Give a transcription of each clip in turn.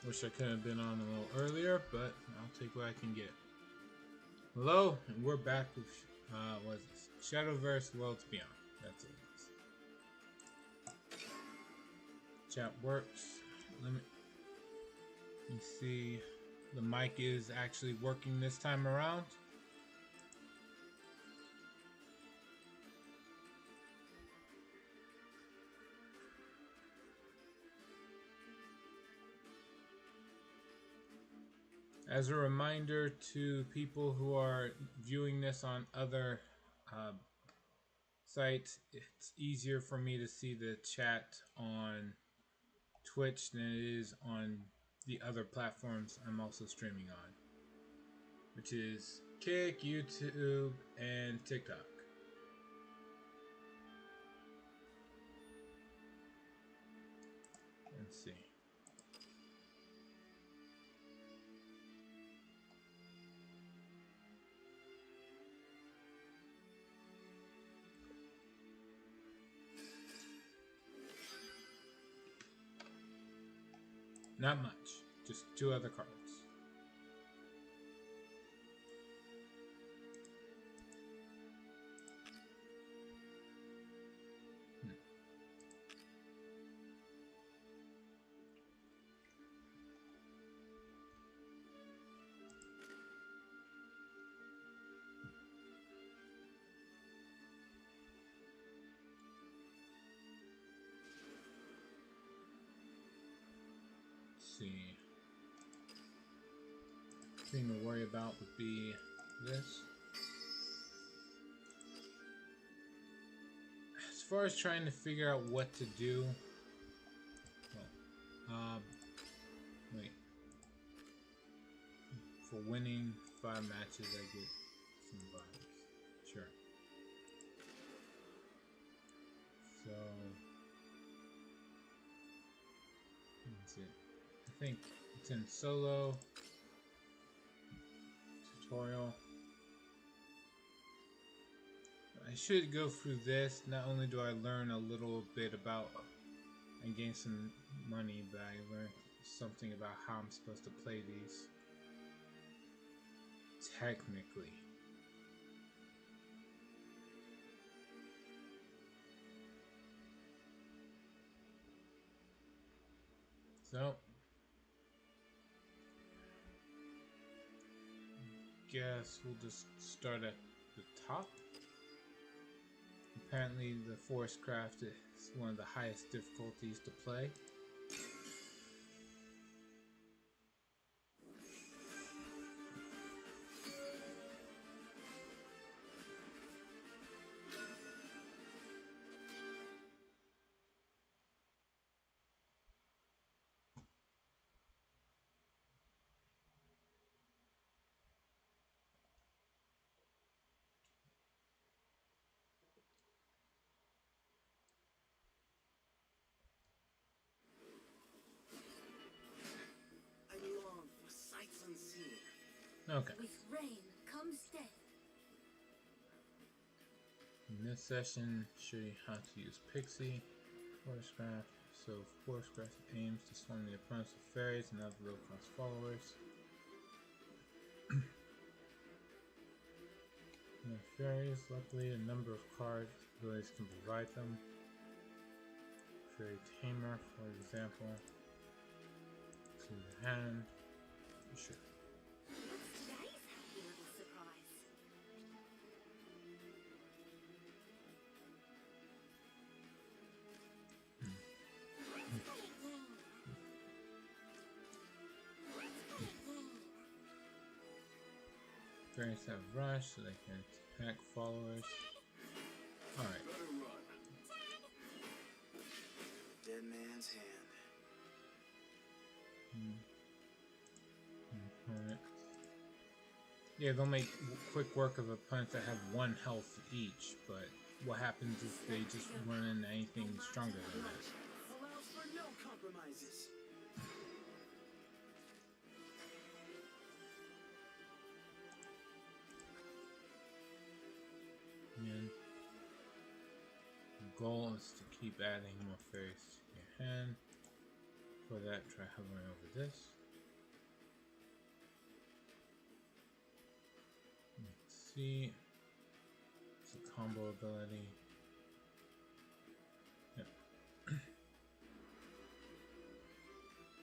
Wish I could have been on a little earlier, but I'll take what I can get. Hello, and we're back with what is this? Shadowverse Worlds Beyond. That's it. Chat works. Let me see. The mic is actually working this time around. As a reminder to people who are viewing this on other sites, it's easier for me to see the chat on Twitch than it is on the other platforms I'm also streaming on, which is Kick, YouTube, and TikTok. Let's see. Not much, just 2 other cards. See. Thing to worry about would be this. As far as trying to figure out what to do, well, wait. For winning 5 matches, I get some vibes. Sure. So, let's see. I think it's in solo tutorial. I should go through this. Not only do I learn a little bit about and gain some money, but I learned something about how I'm supposed to play these. Technically. So, guess we'll just start at the top. Apparently the Forest Craft is one of the highest difficulties to play. Unseen. Okay. With rain comes death. In this session, show you how to use Pixie, Forest Craft. So Forest Craft aims to swarm the opponents with fairies and other low-cost followers. The fairies, luckily, a number of cards abilities can provide them. Fairy Tamer, for example. To the hand. Sure. What's today's happy little surprise? Fairies have rush, so they can attack followers. Alright. Dead man's hand. Yeah, they'll make quick work of opponents that have 1 health each, but what happens if they just run into anything stronger than that? Allows for no compromises. And the goal is to keep adding more fairies to your hand. For that, try hovering over this. see. It's a combo ability. Yep.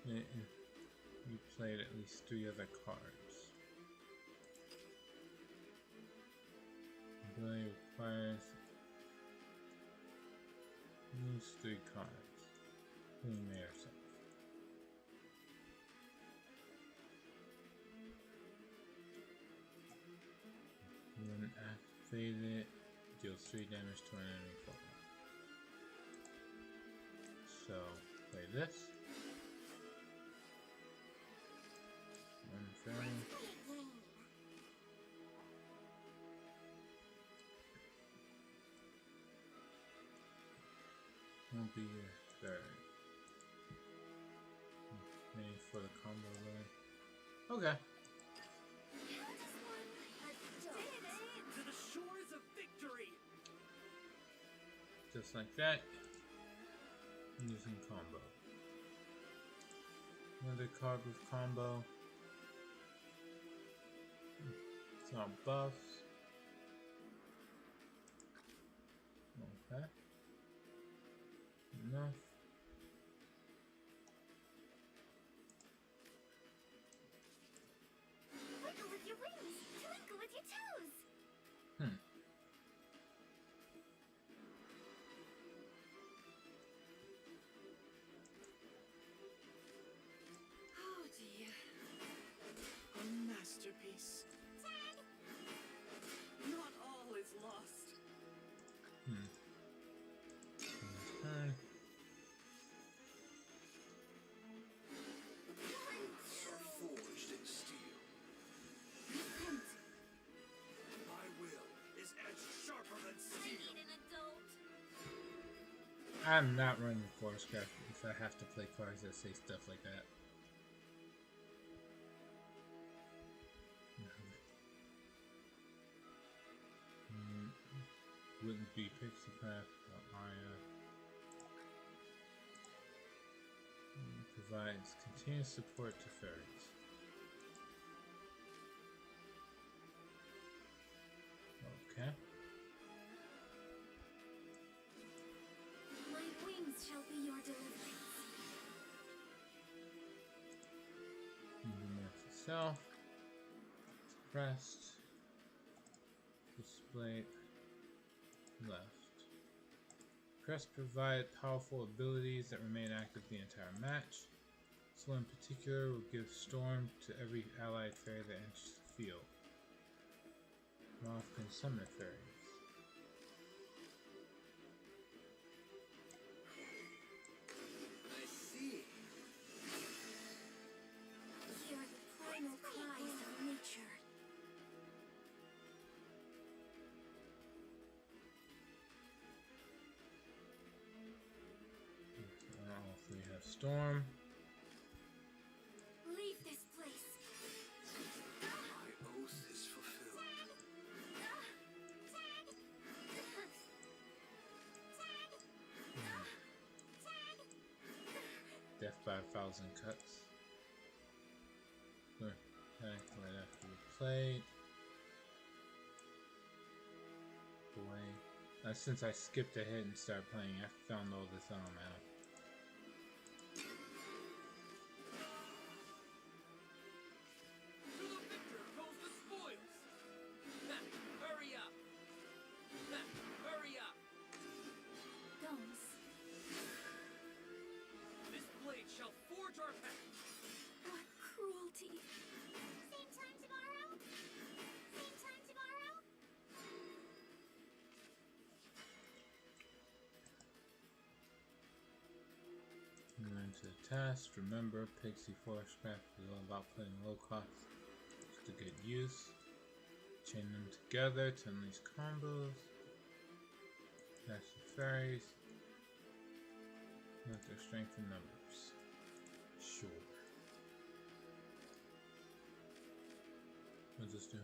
You played at least 3 other cards. Ability requires use 3 cards. Including yourself. When activated, deals 3 damage to an enemy foe. So, play this. One fairy. Won't be your third. Waiting for the combo line. Okay. To the shores of victory. Just like that. Using combo. Another card with combo. It's all buffs. Okay. Enough. Wiggle with your wings, twinkle with your toes. Oh dear. A masterpiece. Not all is lost. Turn. Forged in steel. Repent. My will is edged sharper than I steel. need an adult. I'm not running Force Craft if I have to play cards that say stuff like that. Wouldn't be Pixie Craft or Aya. Provides continuous support to fairies. Okay. My wings shall be your deliverance. Marks itself. Pressed. Display left. Crest provide powerful abilities that remain active the entire match. This one in particular will give Storm to every allied fairy that enters the field. Moth can summon fairies. I see. Hear the primal cries of nature. All 3 have Storm. Leave this place. My oath is fulfilled. Death by 1,000 cuts. Attack right after we played. Boy. Since I skipped ahead and started playing, I found all this on my own. To the victor goes the spoils. Mac, hurry up. Mac, hurry up. Gums. This blade shall forge our path. What cruelty. Same time tomorrow? Same time tomorrow? Learn to the task. Remember, Pixie Force Craft is all about playing low cost to get use. Chain them together to unleash combos. Catch the fairies. Let their strength in numbers. Sure. What does this do?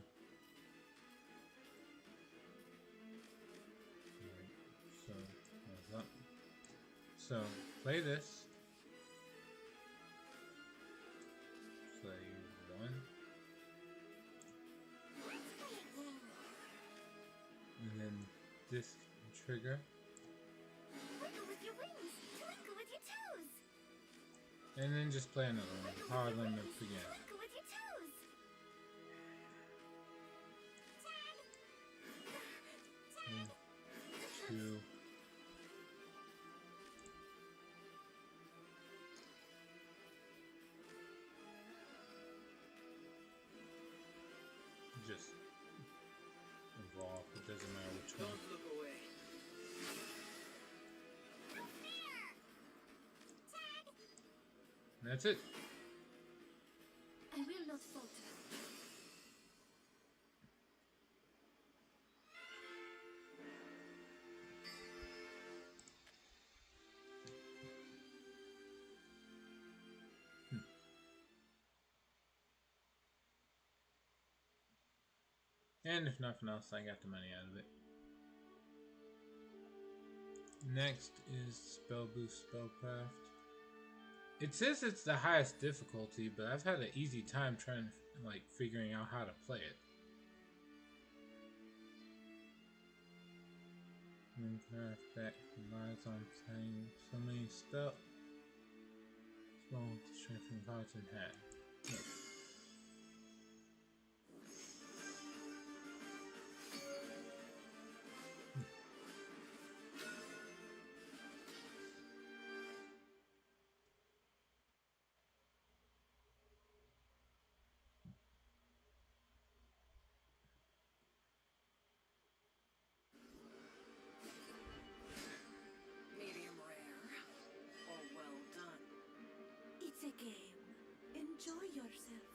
Alright, so, what's up? So, play this. Play 1. disc trigger. Wiggle with your wings. Twinkle with your toes. And then just play another one. Hard limit again. Twinkle with your toes. 1, 2. Just evolve. It doesn't matter which one. Don't look away. And that's it. I will not falter. And if nothing else, I got the money out of it. Next is Spell Boost Spellcraft. It says it's the highest difficulty, but I've had an easy time trying to, like, figuring out how to play it. Minecraft that relies on playing so many spells. Small strengthening cards in hand. Yep. Medium rare. Or well done. It's a game. Enjoy yourself.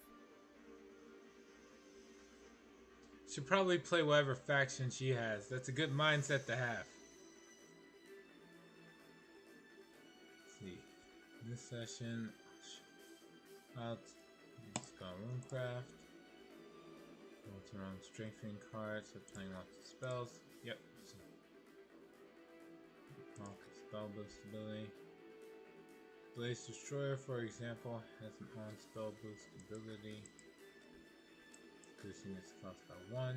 Should probably play whatever faction she has. That's a good mindset to have. Let's see. In this session, I'll spell Runecraft. Lots around strengthening cards, so playing lots of spells. Yep. So, spell boost ability. Blaze Destroyer, for example, has an on spell boost ability, increasing its cost by 1.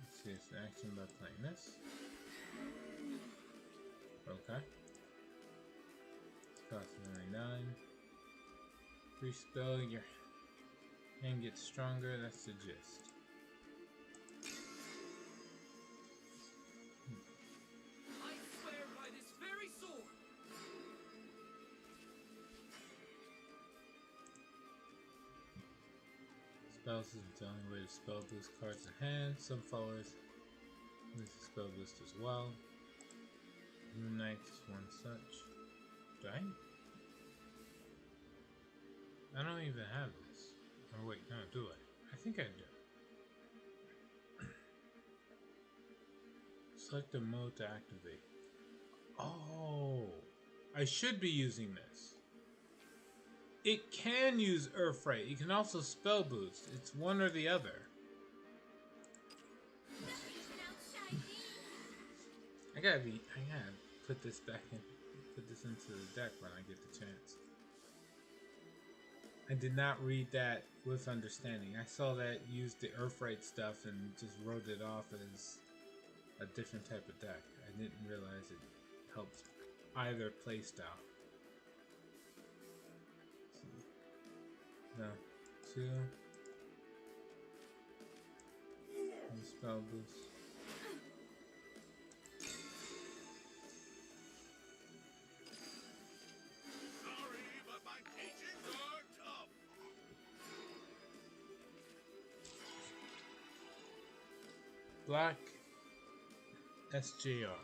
Let's see its action by playing this. Okay. Cost 99. Free spell, your hand gets stronger, that's the gist. I swear by this very sword. Spells is the only way to spell boost cards in hand. Some followers use the spell boost as well. Moon Knight is one such. Do I? I don't even have this. Oh wait, no, do I? I think I do. Select the mode to activate. Oh, I should be using this. It can use Earth Ray. You can also spell boost. It's one or the other. I gotta put this back in, put this into the deck when I get the chance. I did not read that with understanding. I saw that used the Earth Rate stuff and just wrote it off as a different type of deck. I didn't realize it helped either playstyle. No, 2. And spell boost. Sorry, but my teachings are tough. Black SJR.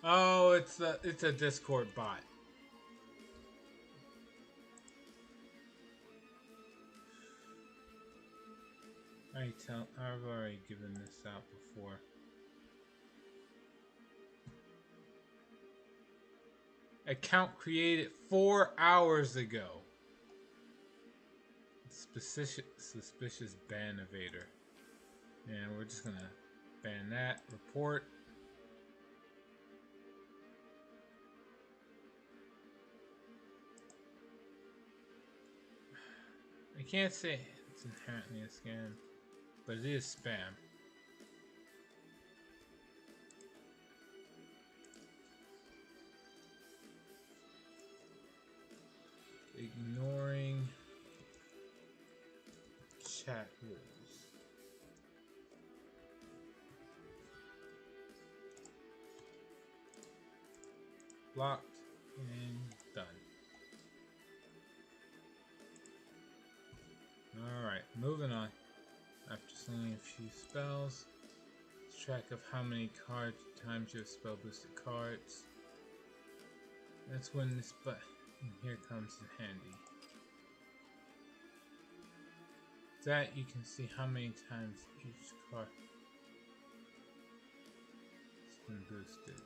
Oh, it's a Discord bot. I've already given this out before. Account created 4 hours ago. Suspicious ban evader. And we're just gonna ban that. Report. I can't say it's inherently a scam. but it is spam. Ignoring chat rules. Blocked and done. Alright, moving on. After slinging a few spells, keeps track of how many times you have spell boosted cards. That's when this button here comes in handy. That you can see how many times each card has been boosted.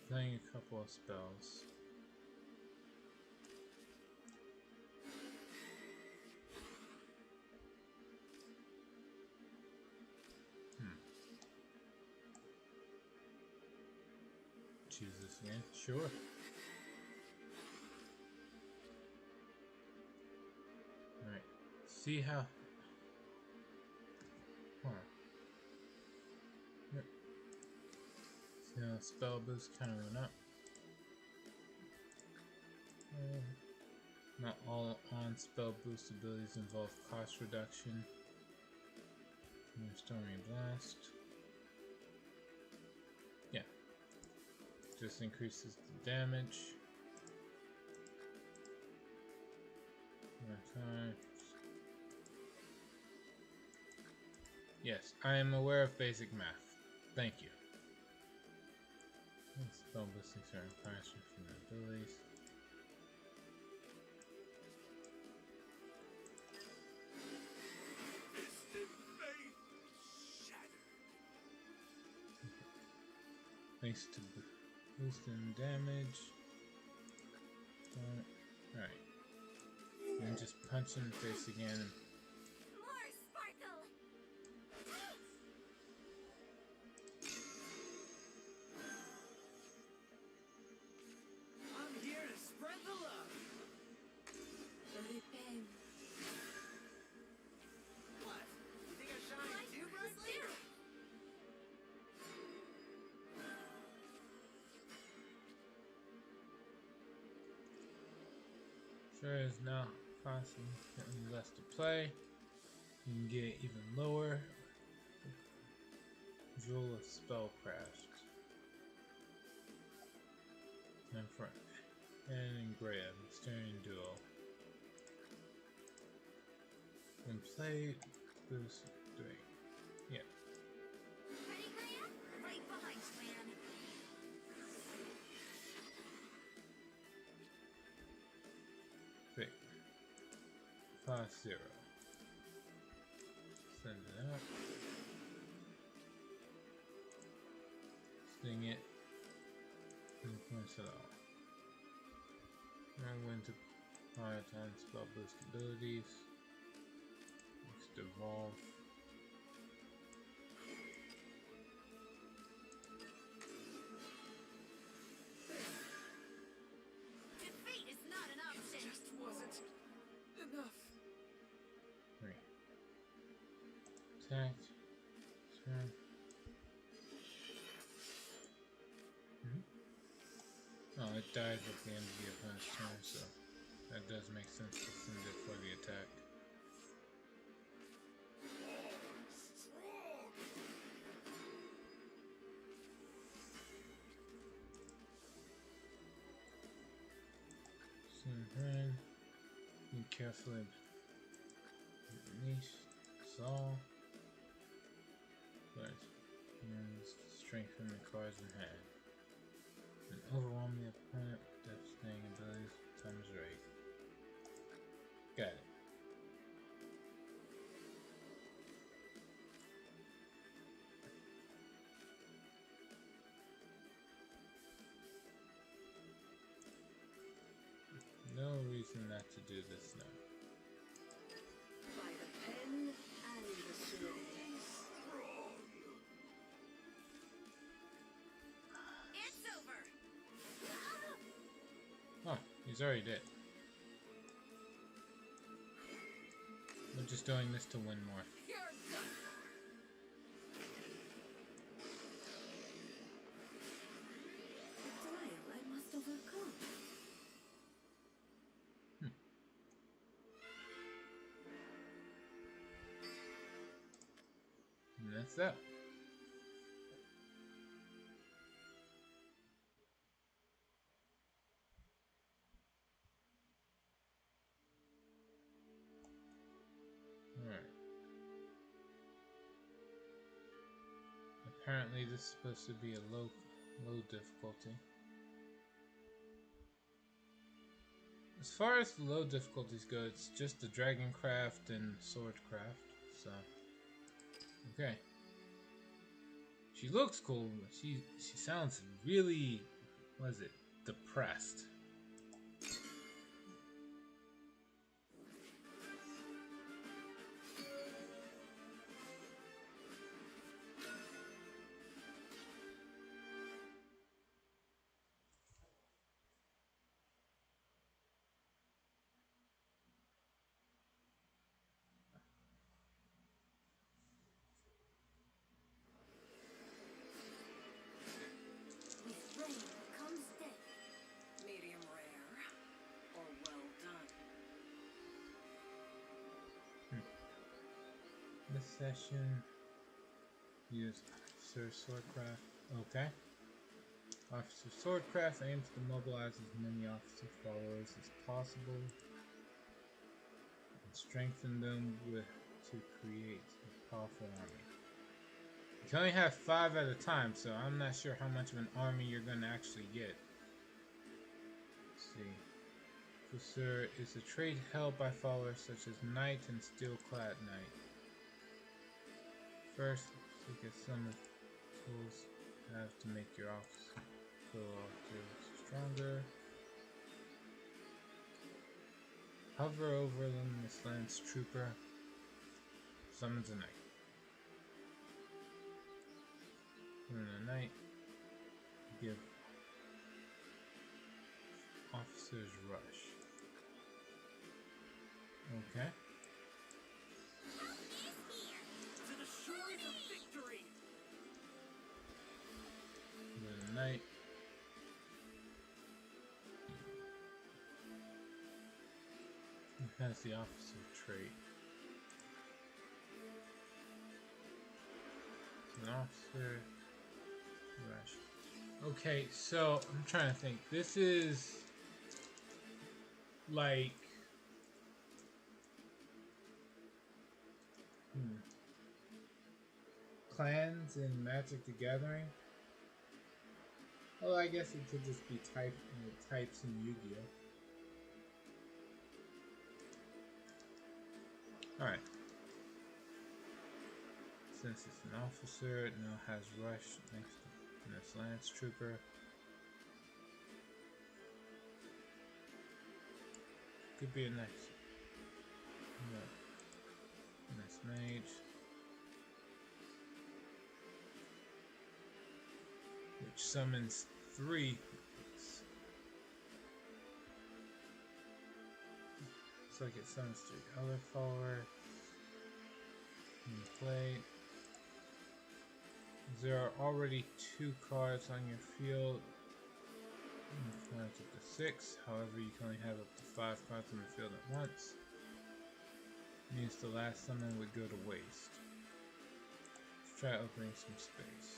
Playing a couple of spells. Choose this again. Sure. Alright. See how. Yep. See how spell boost kind of went up. Not all on spell boost abilities involve cost reduction. Stormy Blast. Yeah. Just increases the damage. More time. Yes, I am aware of basic math. Thank you. Spell boostings are required from the abilities. Thanks to boosting damage. Alright. And just punch him in the face again. More sparkle! I'm here to spread the love. Repent. What? You think I shine too brightly? Sure is now costing less to play. You can get it even lower. Jewel of Spellcraft. And for and Graham, Sterling Duo. When played, boost 3. Yeah. Ready, Graham? Right behind you, man. Pick. Cost 0. Send it out. Sting it. No points at all. I'm going to prioritize spell boost abilities. Next, evolve. Defeat is not an option. It just wasn't enough. 3. Attack. Turn. Oh, it dies at the end of the opponent's turn, so that does make sense to send it for the attack. Hand. Be carefully release. Saw. But strengthen the cards in hand. And overwhelm the opponent with devastating abilities times rate. Got it. No reason not to do this now. By the pen and the sword. It's over. Oh, he's already dead. We're just doing this to win more. You're done. A trial I must overcome. And that's that. Alright. Apparently this is supposed to be a low difficulty. As far as the low difficulties go, it's just the Dragoncraft and Swordcraft, so okay. She looks cool, but she sounds really, what is it, depressed. With rain comes death. Medium rare or well done. This session, use Officer Swordcraft. Okay. Officer Swordcraft aims to mobilize as many officer followers as possible and strengthen them to create a powerful army. You can only have 5 at a time, so I'm not sure how much of an army you're going to actually get. Let's see. Officer is a trait held by followers such as Knight and Steelclad Knight. First, look at some of the tools you have to make your officer stronger. Hover over them, this Lance Trooper summons a knight. Summon a knight, give officers rush. Okay. To the shores of victory. Summon a knight. Who has the officer trait? An officer. Rush. Okay, so I'm trying to think. This is like clans in Magic the Gathering. Well, I guess it could just be types in Yu-Gi-Oh. Alright. Since it's an officer, it now has rush next to this Lance Trooper. Could be a nice mage. Which summons 3 things. Looks like it summons 3 other followers. Play. There are already 2 cards on your field. You can up to 6. However, you can only have up to 5 cards on the field at once. Means the last summon would go to waste. Let's try opening some space.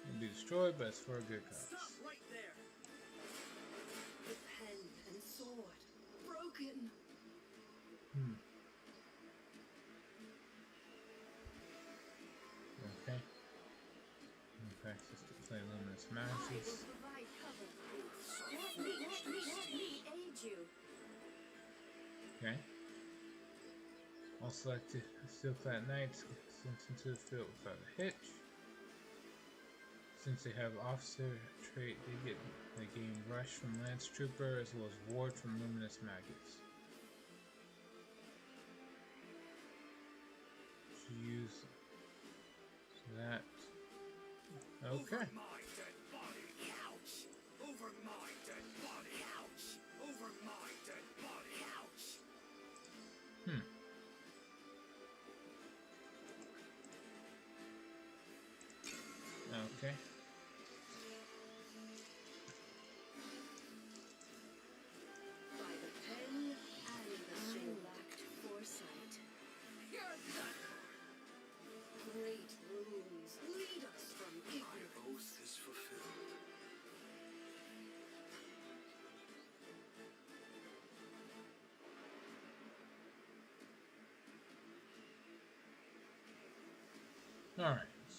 It'll be destroyed, but it's for a good cause. Stop right there. The pen and sword broken. Okay. Practice to play Luminous I Masses. will provide cover. Let me aid you. Okay. All selected Steelclad Knights get sent into the field without a hitch. Since they have officer trait, they gain rush from Lance Trooper as well as ward from Luminous Maggots. Use that. Okay. Over my dead body. Ouch. Over my dead body. Ouch. Over my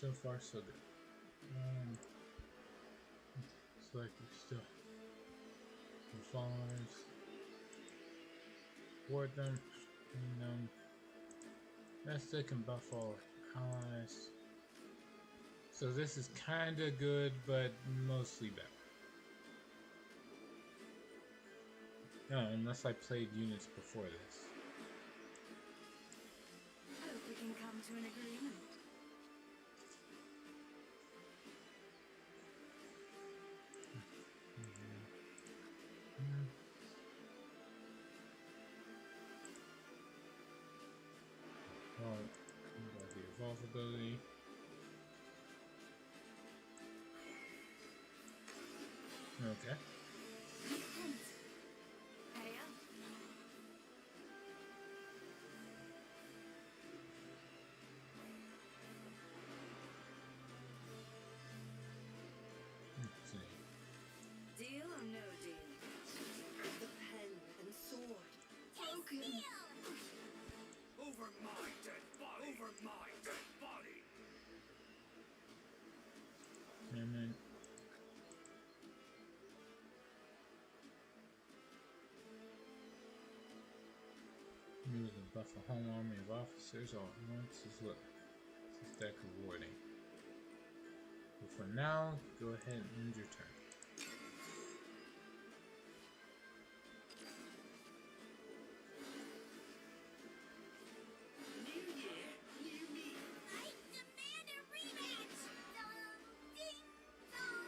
So far, so good. Select still the followers. Board them. Screen them. That can buff all allies. So this is kinda good, but mostly bad. No, unless I played units before this. Hope we can come to an agreement. Well, we got the evolve ability. Okay. Pay up. Let's see. Deal or no deal? The pen and sword. Broken. Over my dead body! Over my dead body! And then use the buff a whole army of officers all at once is what is deck rewarding. But for now, go ahead and end your turn. New year, new me. I demand a rematch! Dong, ding, dong.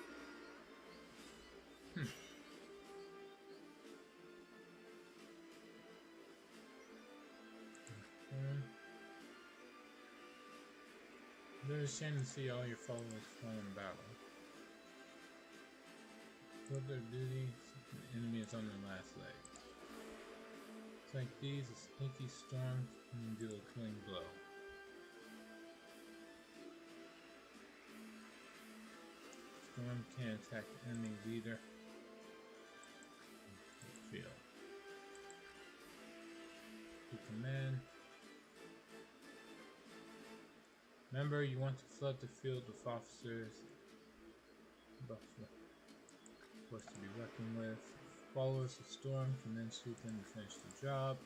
There's a shame to see all your followers fall in battle. Fill their duties, the enemy is on their last leg. It's like these, a sneaky storm can deal a killing blow. Storm can attack the enemy leader. Field. To command. Remember, you want to flood the field with officers. Force to be reckoned with. Followers of storm can then swoop in to finish the job.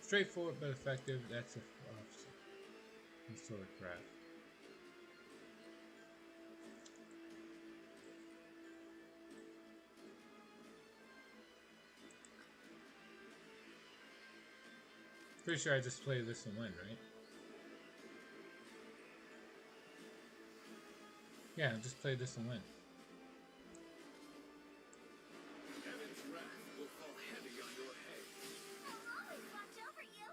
Straightforward but effective. That's a officer. And sword craft. Pretty sure I just play this and win, right? Yeah, just play this and win. Heaven's wrath will fall heavy on your head. I'll always watch over you.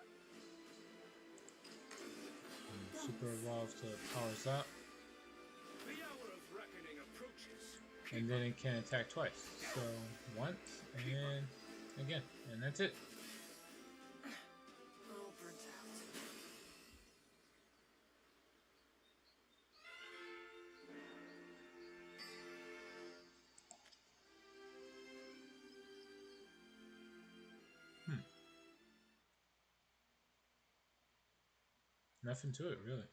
Super evolves till it powers up. The hour of reckoning approaches. And then it can attack twice. So once and again. And that's it. All burnt out. Nothing to it, really.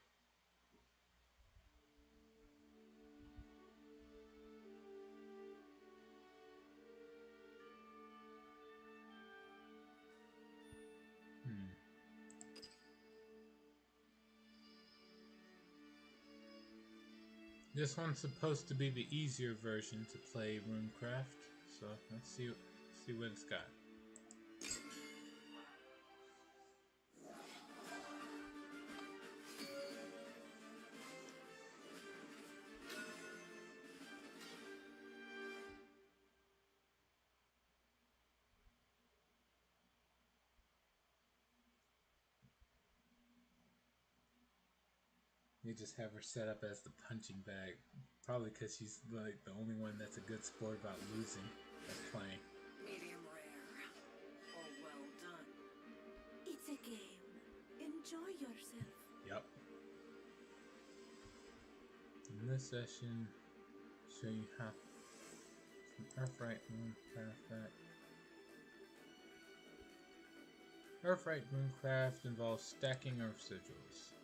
This one's supposed to be the easier version to play Runecraft, so let's see what it's got. You just have her set up as the punching bag. Probably because she's like the only one that's a good sport about losing that's playing. Medium rare. All well done. It's a game. Enjoy yourself. Yep. In this session, show you how some Earthright Runecraft. Earthright Runecraft involves stacking Earth sigils.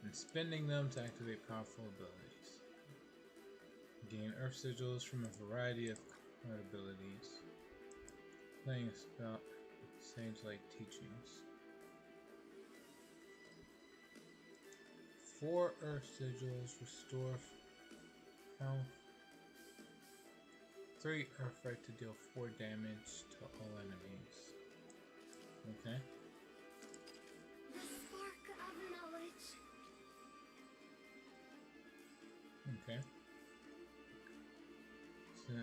and spending them to activate powerful abilities. Gain Earth Sigils from a variety of card abilities. Playing a spell, Sage-like teachings. 4 Earth Sigils restore health. 3 Earthright to deal 4 damage to all enemies. Okay. The spark of knowledge. Okay. So,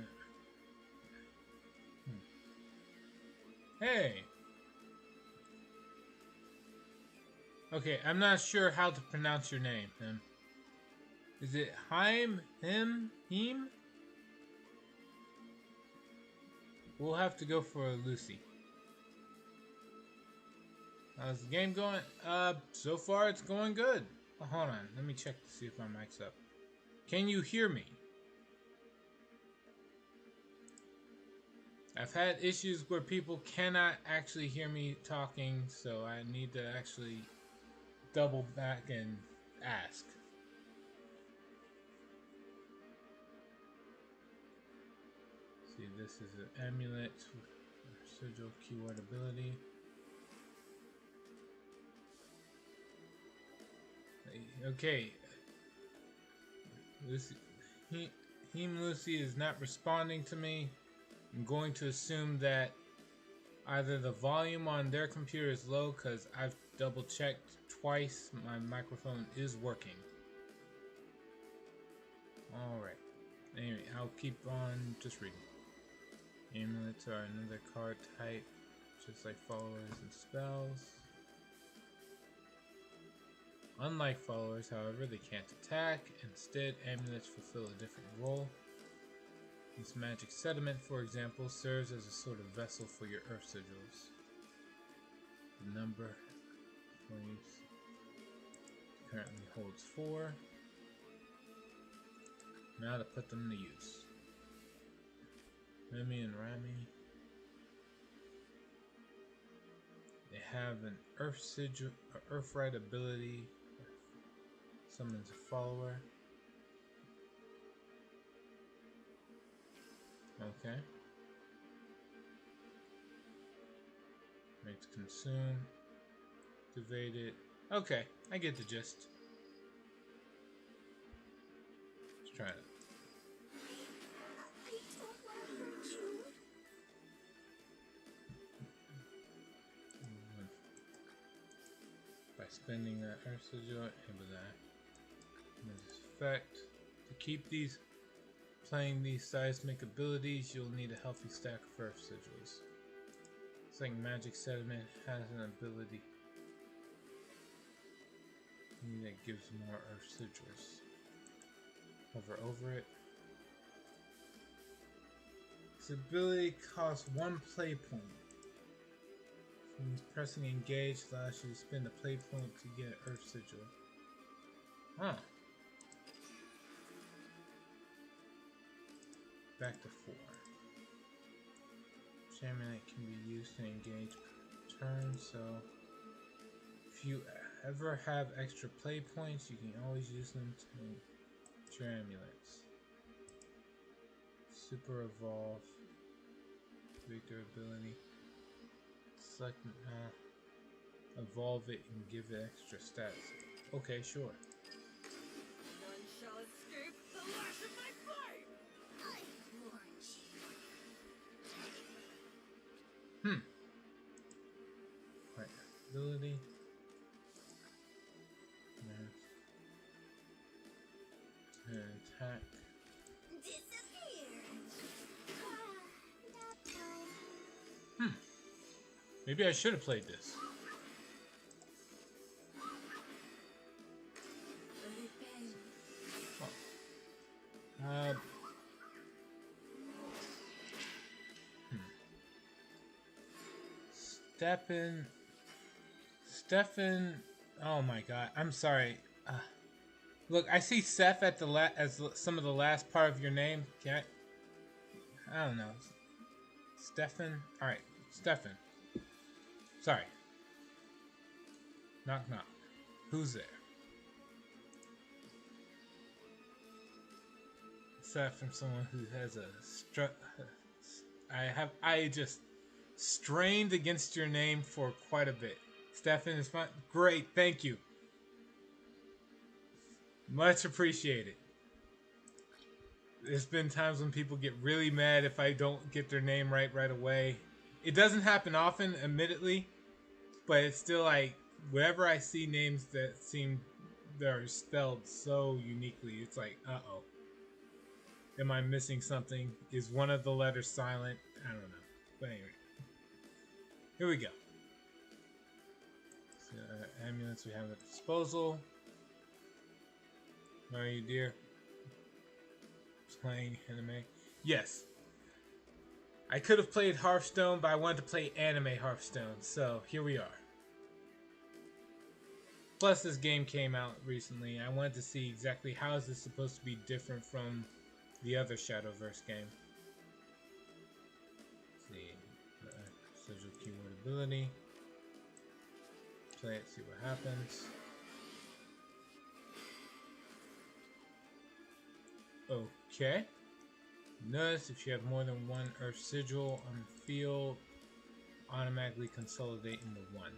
Hey! Okay, I'm not sure how to pronounce your name, Him. Is it Heim? Him? Heem? We'll have to go for Lucy. How's the game going? So far it's going good. Oh, hold on, let me check to see if my mic's up. Can you hear me? I've had issues where people cannot actually hear me talking, so I need to actually double back and ask. See, this is an amulet with sigil keyword ability. Okay. Lucy, Heem Lucy is not responding to me. I'm going to assume that either the volume on their computer is low because I've double checked twice. My microphone is working. Alright. Anyway, I'll keep on just reading. Amulets are another card type, just like followers and spells. Unlike followers, however, they can't attack. Instead, amulets fulfill a different role. This magic sediment, for example, serves as a sort of vessel for your earth sigils. The number for use currently holds 4. Now to put them to use. Remy and Rami. They have an earth sigil, earthright ability. Summons a follower. Okay. Makes consume. Activate it. Okay, I get the gist. Let's try it. I don't want to hurt you. By spending that earth sigil, enable that. This effect. To keep these playing these seismic abilities, you'll need a healthy stack of earth sigils. It's like magic sediment has an ability that gives more earth sigils. Hover over it. This ability costs 1 play point. Means pressing engage allows you to spend a play point to get an earth sigil. Huh. Back to 4. Shaman can be used to engage turns, so if you ever have extra play points, you can always use them to make your amulets. Super evolve. Victor ability. Select evolve it and give it extra stats. Okay, sure. None shall escape the lash of my flame! I warned you. Right. Ability. And attack. Disappeared. Nap time. Maybe I should have played this. Revenge. Stefan. Oh my god, I'm sorry. Look, I see Seth at the as some of the last part of your name. Can I don't know. Stefan. All right, Stefan. Sorry. Knock knock. Who's there? that from someone who has a I just strained against your name for quite a bit. Stefan is fine. Great, thank you. Much appreciated. There's been times when people get really mad if I don't get their name right away. It doesn't happen often, admittedly, but it's still like whenever I see names that seem they're spelled so uniquely, it's like, uh-oh. Am I missing something? Is one of the letters silent? I don't know. But anyway. Here we go. So, ambulance we have at disposal. How are you, dear? Playing anime? Yes. I could have played Hearthstone, but I wanted to play anime Hearthstone, so here we are. Plus, this game came out recently. I wanted to see exactly how is this supposed to be different from the other Shadowverse game. Let's see. Sigil keyword ability. Play it, see what happens. Okay. Notice if you have more than one Earth Sigil on the field, automatically consolidate into one.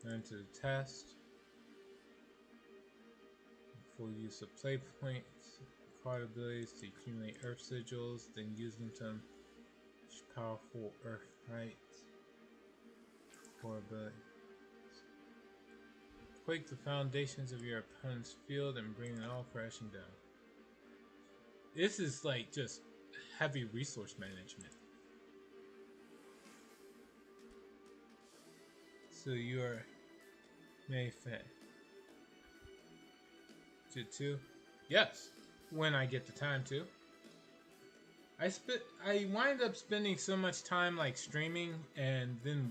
Turn to the test. Full use of play points, card abilities to accumulate Earth Sigils, then use them to powerful Earth rights. Core ability. Quake the foundations of your opponent's field and bring it all crashing down. This is like just heavy resource management. So you are Mayfair. Too? Yes, when I get the time to. I wind up spending so much time like streaming and then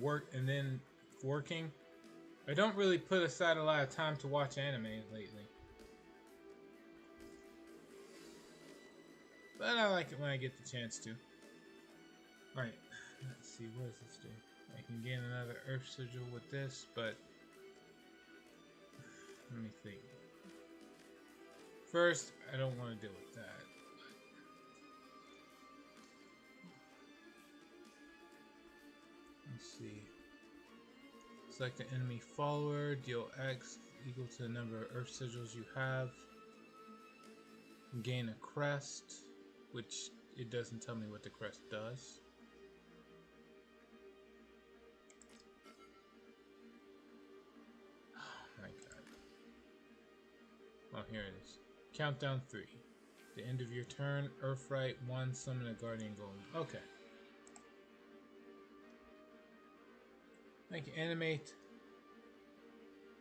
working. I don't really put aside a lot of time to watch anime lately. But I like it when I get the chance to. Alright, let's see, what does this do? I can gain another Earth Sigil with this, but let me think. First, I don't want to deal with that. Let's see. Select an enemy follower, deal X equal to the number of Earth Sigils you have. Gain a crest, which it doesn't tell me what the crest does. Oh my god. Oh, here it is. Countdown 3. The end of your turn, Earthright 1, summon a Guardian Golem. Okay. Like animate.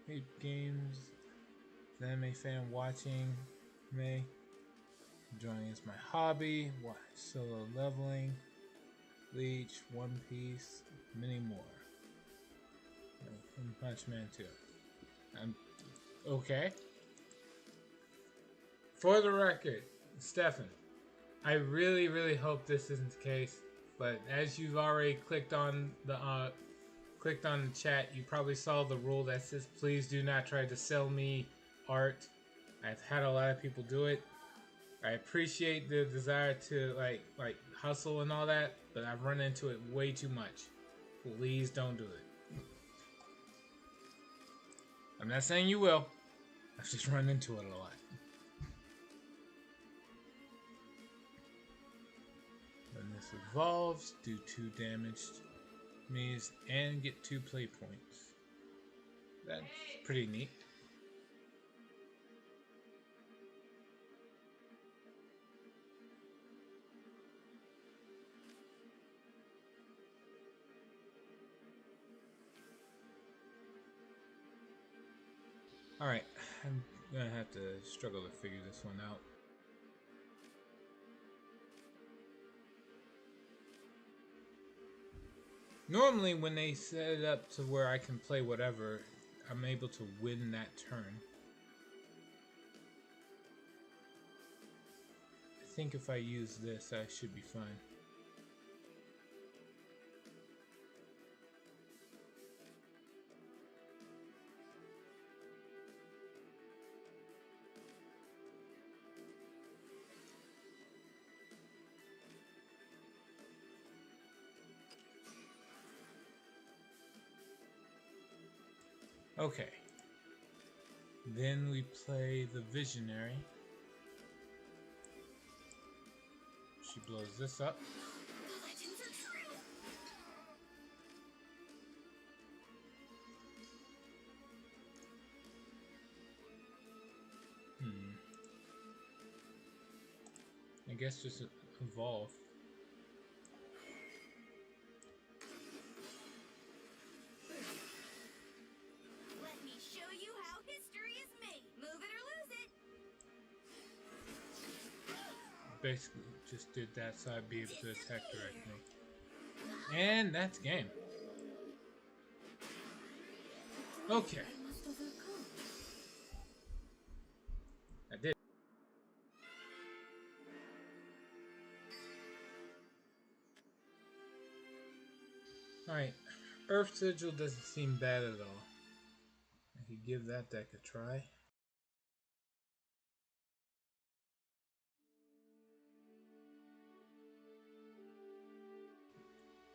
Hate games. The anime fan watching. May. Drawing is my hobby. Watch solo leveling. Bleach, One Piece, many more. Punch Man 2. Okay. For the record, Stefan, I really hope this isn't the case. But as you've already clicked on the chat, you probably saw the rule that says please do not try to sell me art. I've had a lot of people do it. I appreciate the desire to like hustle and all that, but I've run into it way too much. Please don't do it. I'm not saying you will. I've just run into it a lot. When this evolves, do 2 damage to enemies and get 2 play points. That's pretty neat. Alright, I'm gonna have to struggle to figure this one out. Normally when they set it up to where I can play whatever, I'm able to win that turn. I think if I use this, I should be fine. Okay. Then we play the Visionary. She blows this up. The legends are true. I guess just evolve. Let me show you how history is made. Move it or lose it. Basically, just did that so I'd be able to attack directly. And that's game. Okay. I must overcome. I did. Alright. Earth Sigil doesn't seem bad at all. I could give that deck a try.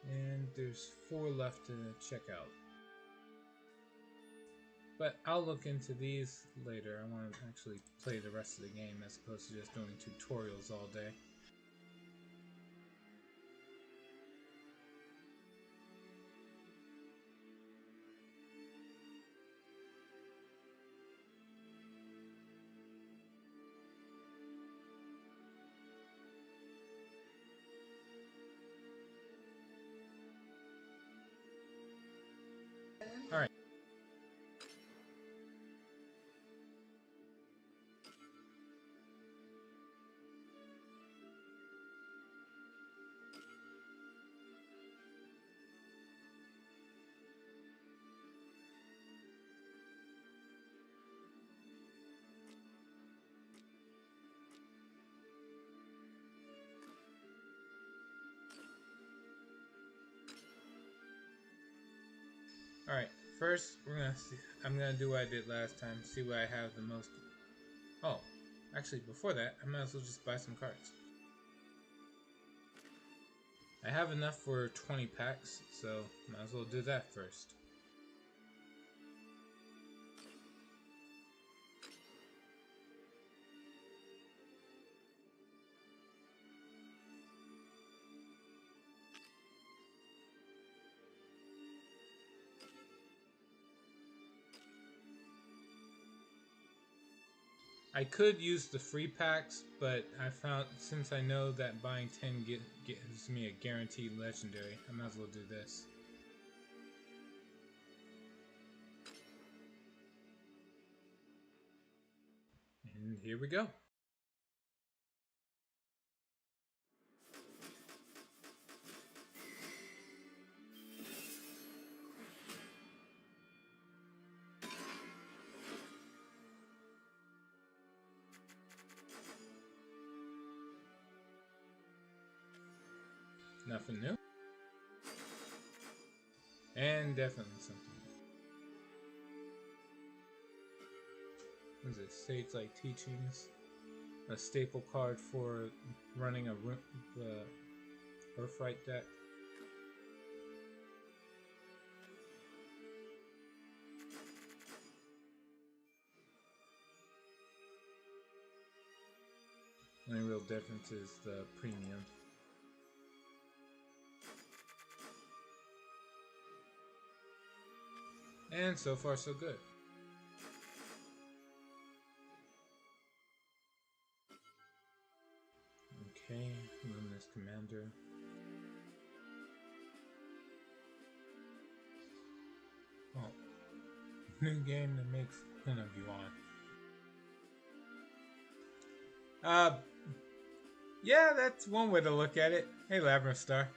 And there's 4 left to check out. But I'll look into these later. I want to actually play the rest of the game as opposed to just doing tutorials all day. Alright. Alright, first we're gonna see. I'm gonna do what I did last time, see what I have the most. Oh, actually, before that, I might as well just buy some cards. I have enough for 20 packs, so might as well do that first. I could use the free packs, but I found since I know that buying 10 gives me a guaranteed legendary, I might as well do this. And here we go. Nothing new. And definitely something new. What is it? Sage Like Teachings. A staple card for running the Earthright deck. Only real difference is the premium. And so far so good. Okay, Luminous Commander. Oh, new game that makes none of you on. Yeah, that's one way to look at it. Hey, Labyrinth Star.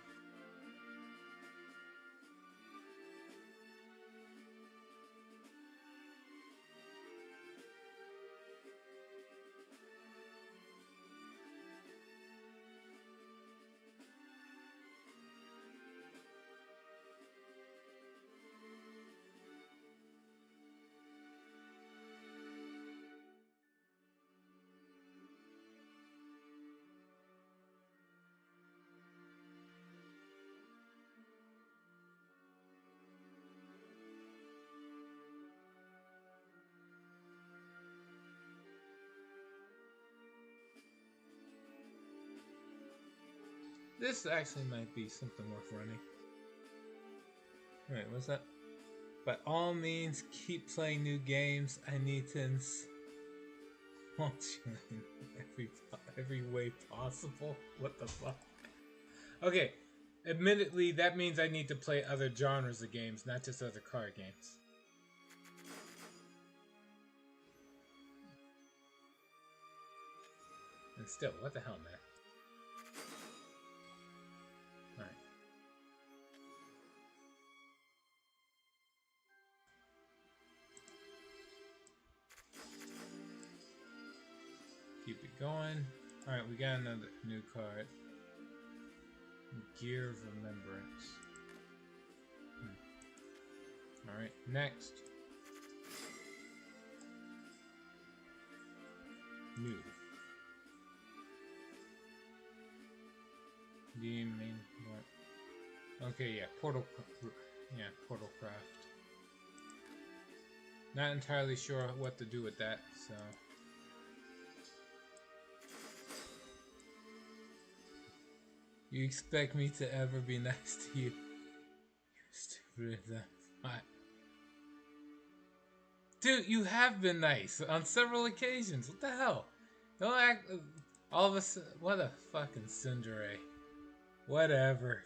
This actually might be something worth running. Alright, what's that? By all means, keep playing new games. I need to launch you in every way possible. What the fuck? Okay, admittedly, that means I need to play other genres of games, not just other card games. And still, what the hell, man? Alright. Keep it going. Alright, we got another new card. Gear of Remembrance. Alright, next. New. Do you mean what? Okay, yeah, Portal Craft. Not entirely sure what to do with that, so. You expect me to ever be nice to you? You're stupid as that. What? Dude, you have been nice on several occasions. What the hell? Don't act all of a sudden. What a fucking tsundere. Whatever.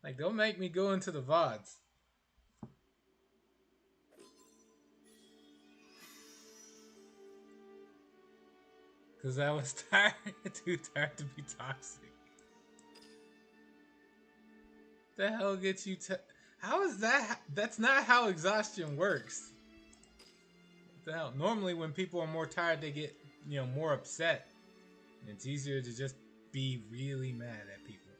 Like, don't make me go into the VODs. Cause I was tired, too tired to be toxic. The hell gets you how is that? That's not how exhaustion works. What the hell? Normally when people are more tired, they get, more upset. And it's easier to just be really mad at people.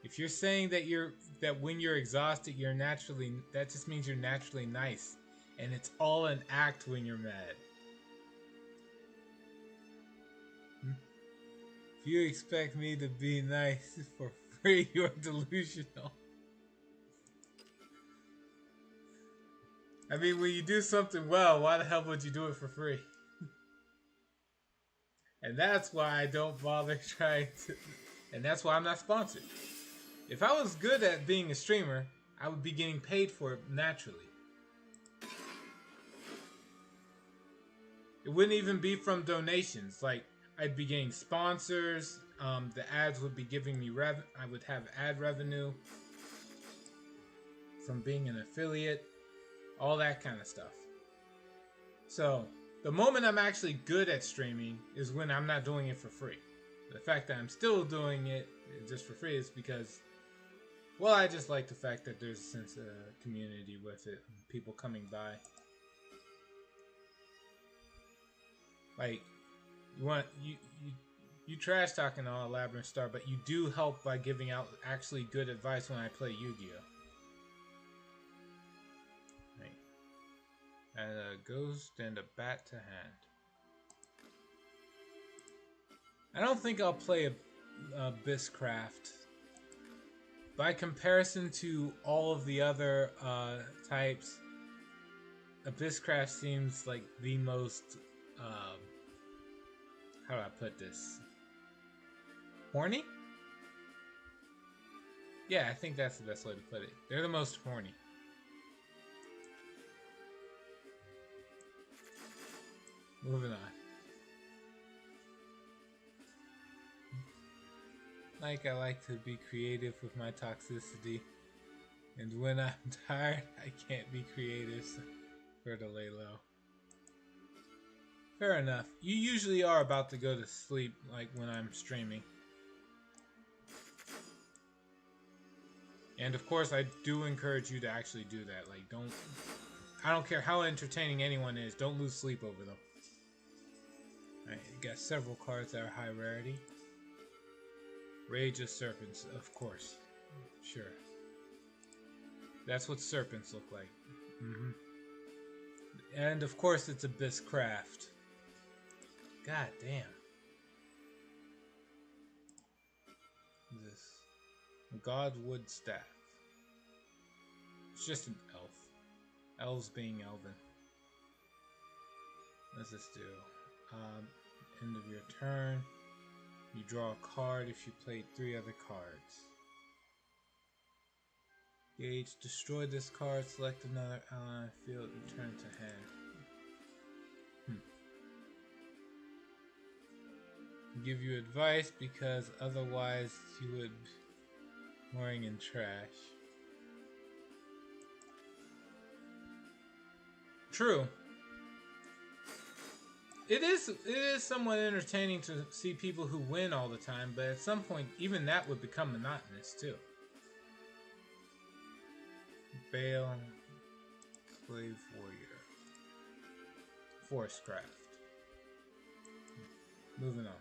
If you're saying that when you're exhausted, that just means you're naturally nice. And it's all an act when you're mad. If you expect me to be nice for free, you're delusional. I mean, when you do something well, why the hell would you do it for free? And that's why I don't bother trying to... And that's why I'm not sponsored. If I was good at being a streamer, I would be getting paid for it naturally. It wouldn't even be from donations. Like, I'd be getting sponsors. The ads would be giving me I would have ad revenue from being an affiliate. All that kind of stuff. So, the moment I'm actually good at streaming is when I'm not doing it for free. The fact that I'm still doing it just for free is because, well, I just like the fact that there's a sense of community with it. People coming by. Like, you trash talking all Labyrinth Star, but you do help by giving out actually good advice when I play Yu-Gi-Oh! And a ghost and a bat to hand. I don't think I'll play Abysscraft. By comparison to all of the other types, Abysscraft seems like the most, how do I put this? Horny? Yeah, I think that's the best way to put it. They're the most horny. Moving on. I like to be creative with my toxicity. And when I'm tired, I can't be creative, so prefer to lay low. Fair enough. You usually are about to go to sleep, like when I'm streaming. And of course, I do encourage you to actually do that. Like, I don't care how entertaining anyone is, don't lose sleep over them. Alright, you got several cards that are high rarity. Rage of Serpents, of course. Sure. That's what serpents look like. And of course it's Abysscraft. God damn. What is this? Godwood Staff. It's just an elf. Elves being elven. What does this do? End of your turn. You draw a card if you played 3 other cards. Gauge, destroy this card, select another ally on the field, and turn to hand. Give you advice because otherwise you would be wearing in trash. True. It is somewhat entertaining to see people who win all the time, but at some point even that would become monotonous too. Bale, Slave Warrior, Forest Craft. Moving on.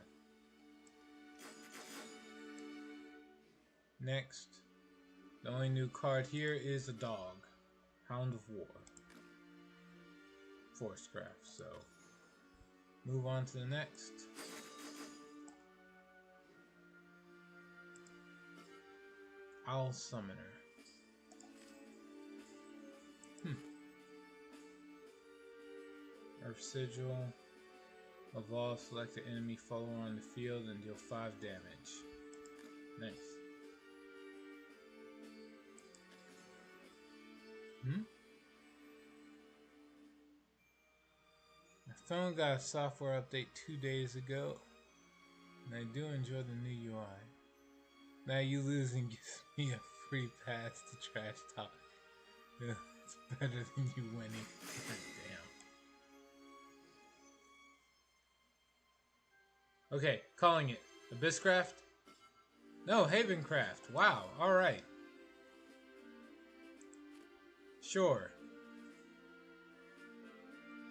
Next, the only new card here is a dog, Hound of War, Forest Craft. So, move on to the next. Owl Summoner. Earth Sigil. Evolve, select the enemy follower on the field and deal 5 damage. Nice. My phone got a software update 2 days ago, and I do enjoy the new UI. Now you losing gives me a free pass to Trash Talk. It's better than you winning. God damn. Okay, calling it. Abysscraft? No, Havencraft. Wow, alright. Sure.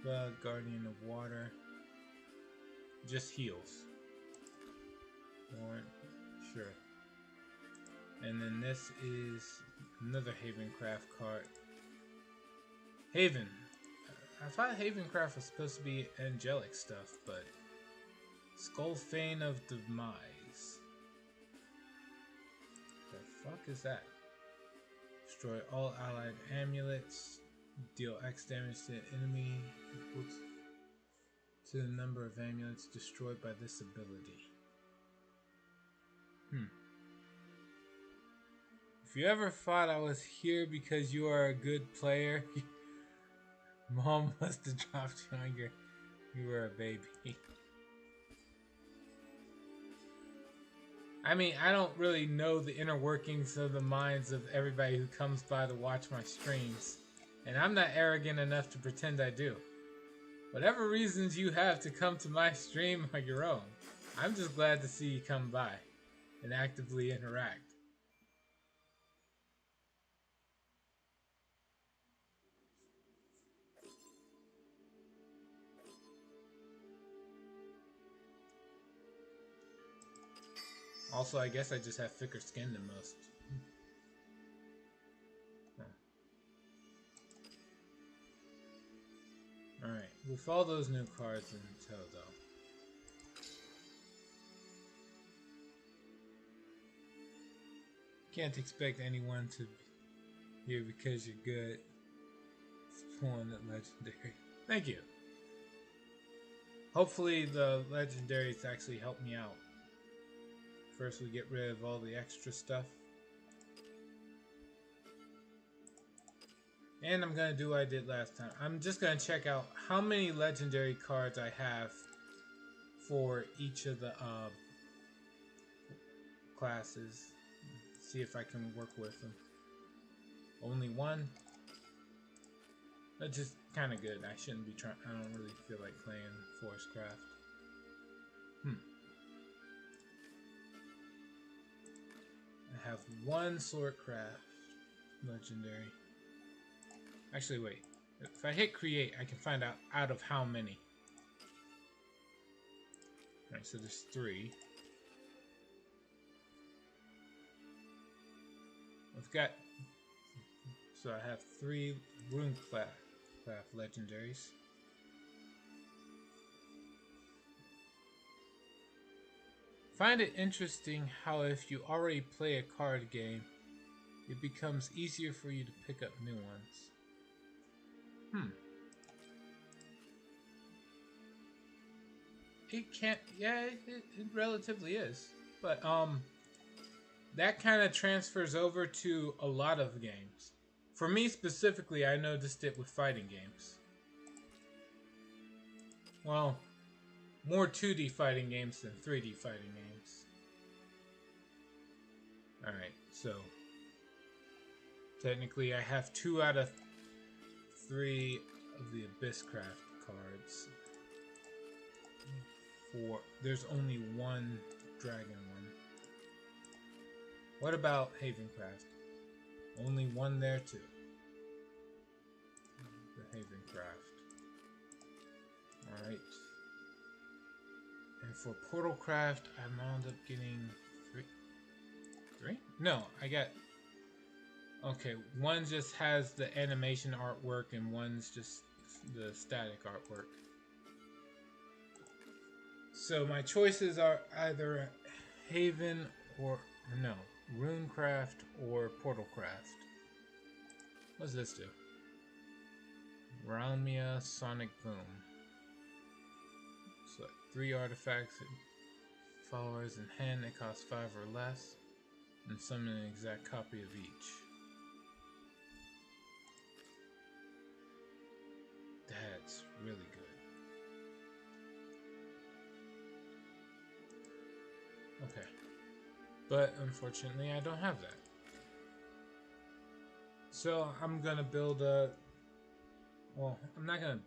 Bug, Guardian of Water. Just heals. Sure. And then this is another Havencraft card. Haven. I thought Havencraft was supposed to be angelic stuff, but Skullfane of Demise. The fuck is that? Destroy all allied amulets. Deal X damage to the enemy equal to the number of amulets destroyed by this ability. If you ever thought I was here because you are a good player, Mom must have dropped you on you were a baby. I mean, I don't really know the inner workings of the minds of everybody who comes by to watch my streams, and I'm not arrogant enough to pretend I do. Whatever reasons you have to come to my stream are your own. I'm just glad to see you come by and actively interact. Also, I guess I just have thicker skin than most. Alright, with all those new cards in tow, though. Can't expect anyone to be here because you're good. It's pulling at legendary. Thank you. Hopefully the legendaries actually help me out. First we get rid of all the extra stuff. And I'm going to do what I did last time. I'm just going to check out how many legendary cards I have for each of the classes. See if I can work with them. Only one? That's just kind of good. I shouldn't be trying. I don't really feel like playing Forest Craft. I have one Swordcraft legendary. Actually, wait. If I hit create, I can find out of how many. Alright, so there's 3. I've got... So I have 3 Runecraft legendaries. Find it interesting how if you already play a card game, it becomes easier for you to pick up new ones. it can't. Yeah, it relatively is. But that kind of transfers over to a lot of games. For me specifically, I noticed it with fighting games. Well, more 2D fighting games than 3D fighting games. Alright, so technically I have 2 out of 3 of the Abysscraft cards. There's only one dragon one. What about Havencraft? Only one there too. The Havencraft. Alright. And for Portalcraft, I wound up getting 3? No, I got... Okay, one just has the animation artwork and one's just the static artwork. So my choices are either Haven or... No, Runecraft or Portalcraft. What does this do? Realmia Sonic Boom. So 3 artifacts and followers in hand that cost 5 or less, and summon an exact copy of each. That's really good. Okay. But unfortunately I don't have that. So I'm gonna build a... Well, I'm not gonna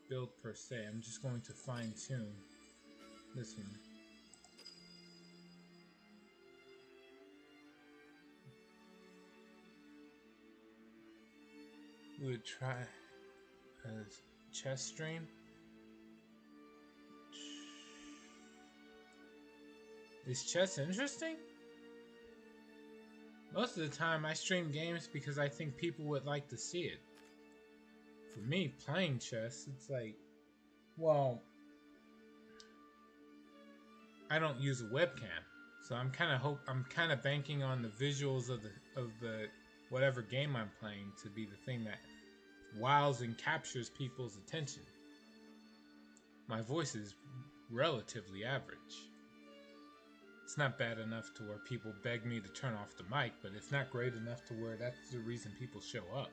build per se, I'm just going to fine tune this one. We would try a chess stream. Is chess interesting? Most of the time I stream games because I think people would like to see it. For me, playing chess, it's like, well, I don't use a webcam, so I'm kind of banking on the visuals of the whatever game I'm playing to be the thing that wows and captures people's attention. My voice is relatively average. It's not bad enough to where people beg me to turn off the mic, but it's not great enough to where that's the reason people show up.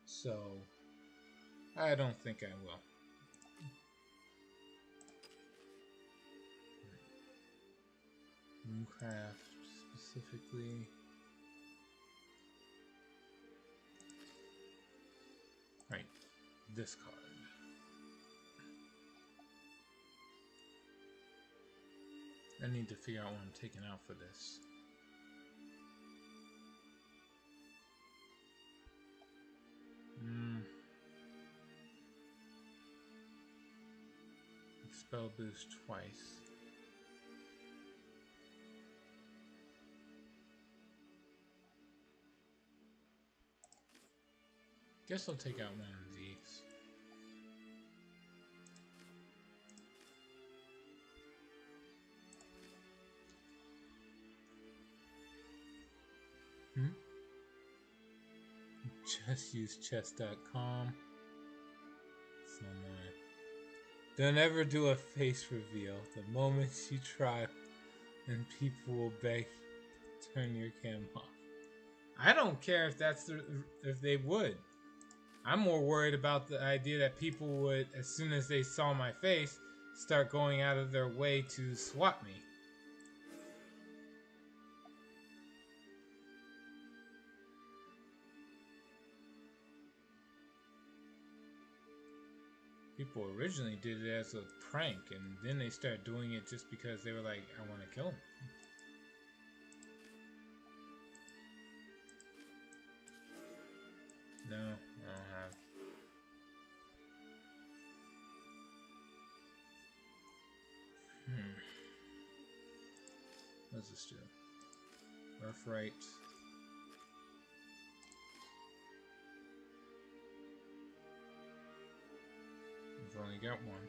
So, I don't think I will. Moonecraft specifically. Right, this card. I need to figure out what I'm taking out for this. Spell boost twice. Guess I'll take out one of these. Just use chess.com. So don't ever do a face reveal. The moment you try, and people will beg, turn your cam off. I don't care if they would. I'm more worried about the idea that people would, as soon as they saw my face, start going out of their way to swat me. People originally did it as a prank, and then they started doing it just because they were like, I want to kill him. No, I don't have. What does this do? Birthright. I've only got one.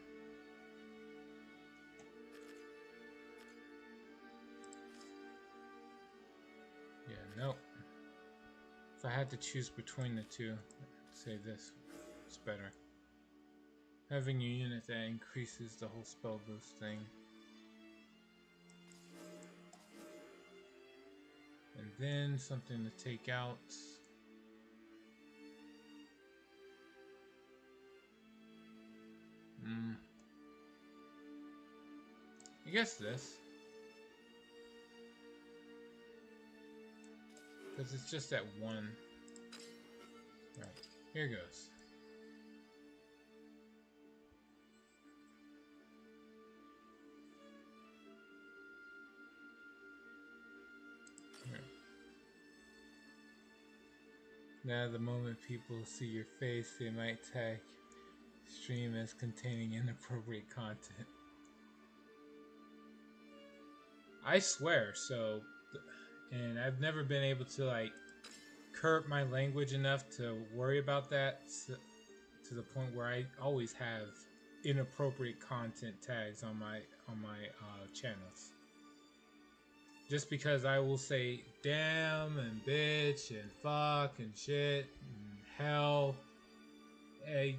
Yeah, nope. If I had to choose between the two, I'd say this is better. Having a unit that increases the whole spell boost thing. And then something to take out. I guess this. Because it's just that one. Right, here goes. Right. Now the moment people see your face, they might tag stream as containing inappropriate content. I swear, so, and I've never been able to like curb my language enough to worry about that to the point where I always have inappropriate content tags on my channels. Just because I will say damn and bitch and fuck and shit and hell. Hey,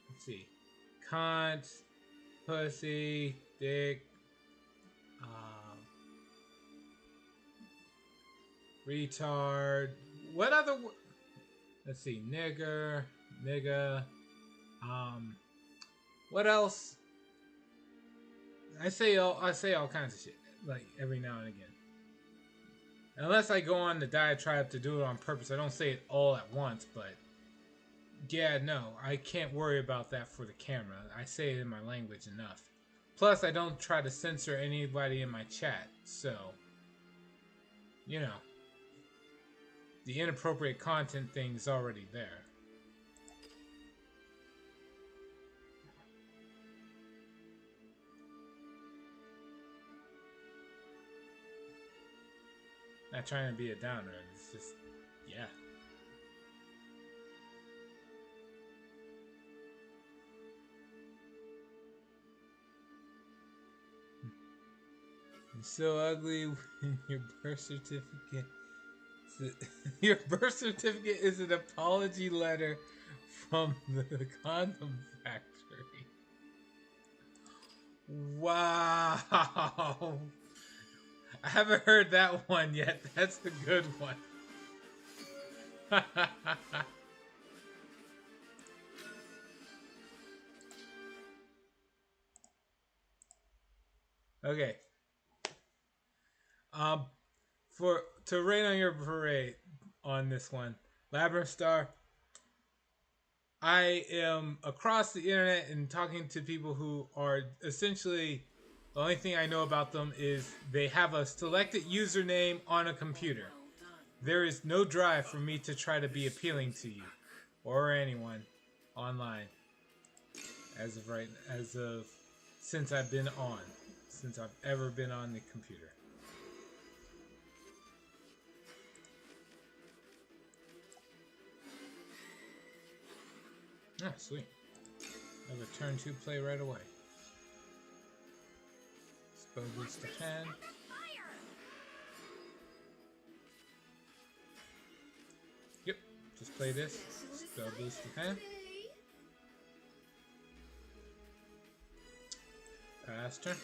let's see, cunt, pussy, dick, retard. What other? Let's see, nigger, nigga. What else? I say all kinds of shit, like every now and again. Unless I go on the diatribe to do it on purpose, I don't say it all at once. But yeah, no, I can't worry about that for the camera. I say it in my language enough. Plus, I don't try to censor anybody in my chat, so you know. The inappropriate content thing's already there. Not trying to be a downer, it's just, yeah. You're so ugly when your birth certificate. Your birth certificate is an apology letter from the condom factory. Wow. I haven't heard that one yet. That's the good one. Okay. To rain on your parade on this one, Labyrinth Star. I am across the internet and talking to people who are essentially, the only thing I know about them is they have a selected username on a computer. There is no drive for me to try to be appealing to you or anyone online since I've ever been on the computer. Oh, sweet. I have a turn 2 play right away. Spell boost to hand. Yep, just play this. Spell boost to hand. Pass turn.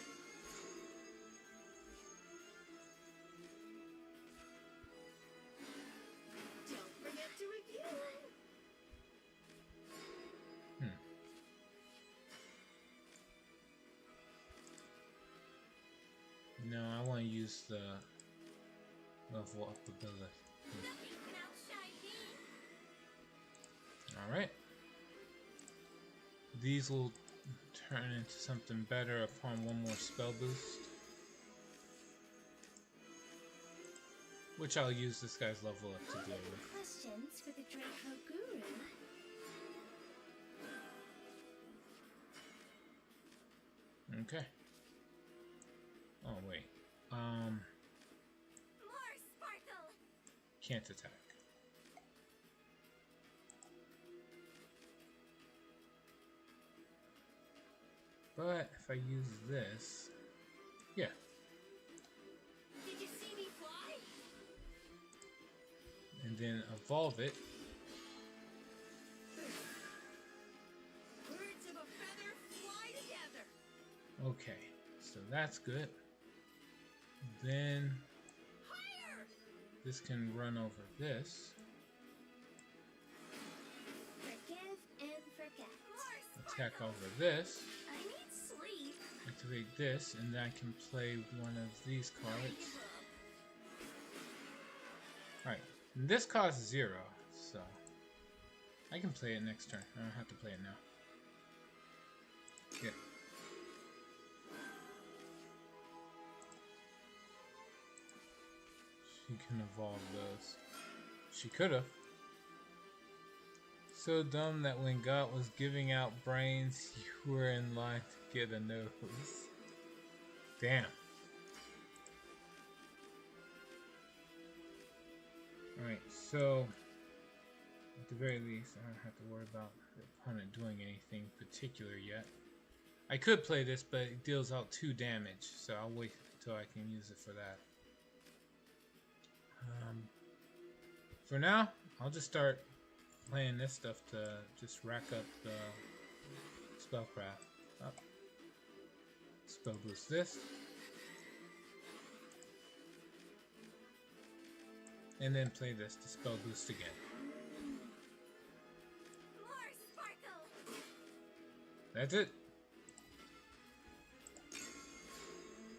No, I want to use the level up ability. Alright. These will turn into something better upon one more spell boost. Which I'll use this guy's level up to deal with. Questions for the Draco Guru? Okay. Oh wait. More sparkle. Can't attack. But if I use this, yeah. Did you see me fly? And then evolve it. Birds of a feather fly together. Okay, so that's good. Then Higher. this can run over this. Forgive and forget. Attack over this. I need sleep. Activate this, and then I can play one of these cards. Alright, this costs 0, so I can play it next turn. I don't have to play it now. Yeah. She can evolve those. She could have. So dumb that when God was giving out brains, you were in line to get a nose. Damn. Alright, so at the very least, I don't have to worry about the opponent doing anything particular yet. I could play this, but it deals out 2 damage, so I'll wait until I can use it for that. For now, I'll just start playing this stuff to just rack up the spellcraft. Up. Spell boost this. And then play this to spell boost again. More sparkle. That's it.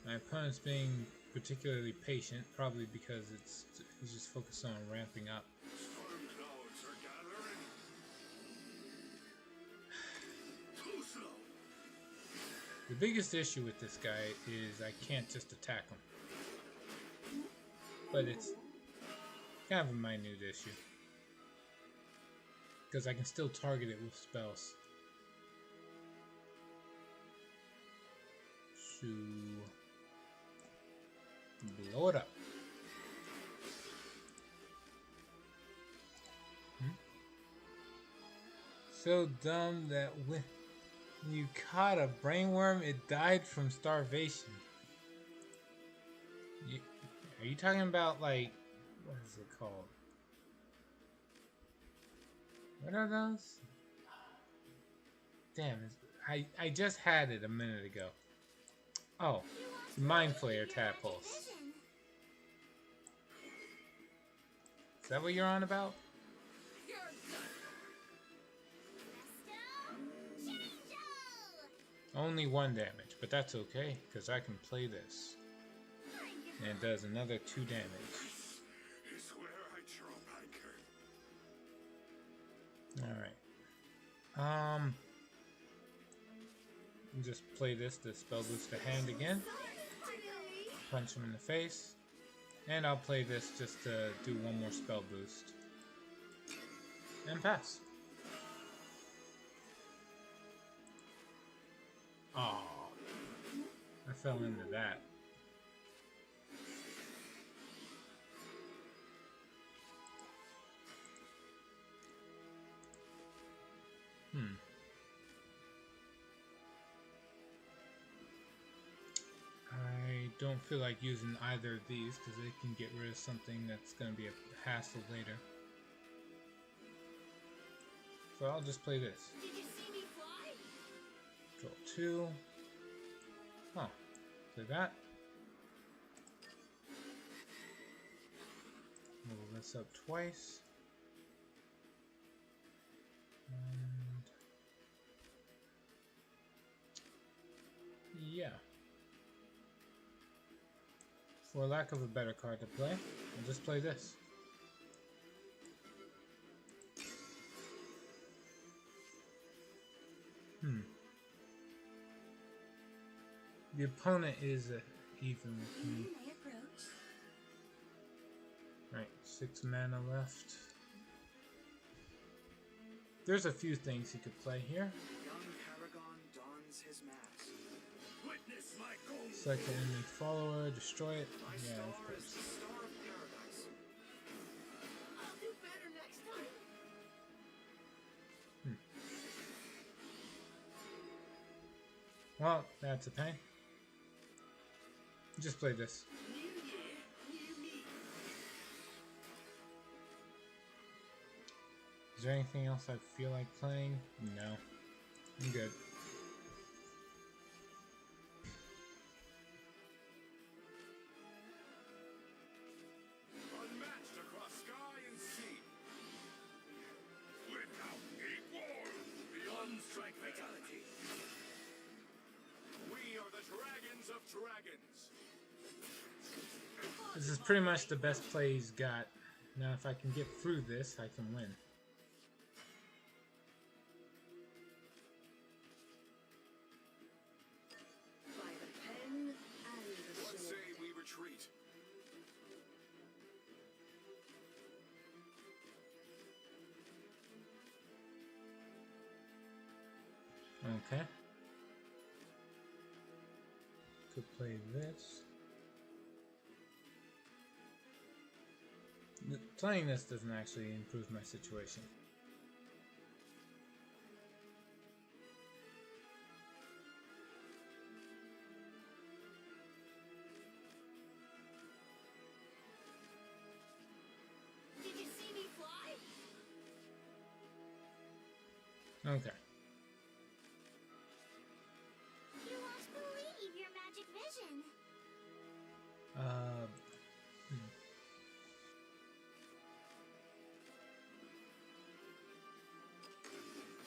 My opponent's being particularly patient, probably because he's just focused on ramping up. Storm clouds are gathering. Too slow. The biggest issue with this guy is I can't just attack him. But it's kind of a minute issue. Because I can still target it with spells. To blow it up. So dumb that when you caught a brainworm, it died from starvation. Are you talking about, like, what is it called? What are those? Damn, I just had it a minute ago. Oh, Mind Flayer tadpoles. Is that what you're on about? You're done. Only 1 damage, but that's okay, because I can play this. And it does another 2 damage. Is where I drop anchor. Alright. Just play this to spell boost the hand again. Punch him in the face. And I'll play this just to do 1 more spell boost. And pass. Oh, I fell into that. I don't feel like using either of these because they can get rid of something that's going to be a hassle later. So I'll just play this. Did you see me fly? Draw 2. Huh. Play that. Roll this up twice. And yeah. For lack of a better card to play, I'll just play this. The opponent is even with me. May approach. Right, 6 mana left. There's a few things he could play here. Young Paragon dons his mask. Witness my gold. Select the enemy follower, destroy it. My Yeah, of star is course. the star of paradise. I'll do better next time. Well, that's a pain. Just play this. New year, new me. Is there anything else I feel like playing? No. I'm good. Unmatched across sky and sea. Without equal. Beyond strike fatality. We are the dragons of dragons. This is pretty much the best play he's got. Now if I can get through this, I can win. By the pen and the What sword. say we retreat? Okay. Could play this. Playing this doesn't actually improve my situation. Did you see me fly? Okay. You won't believe your magic vision.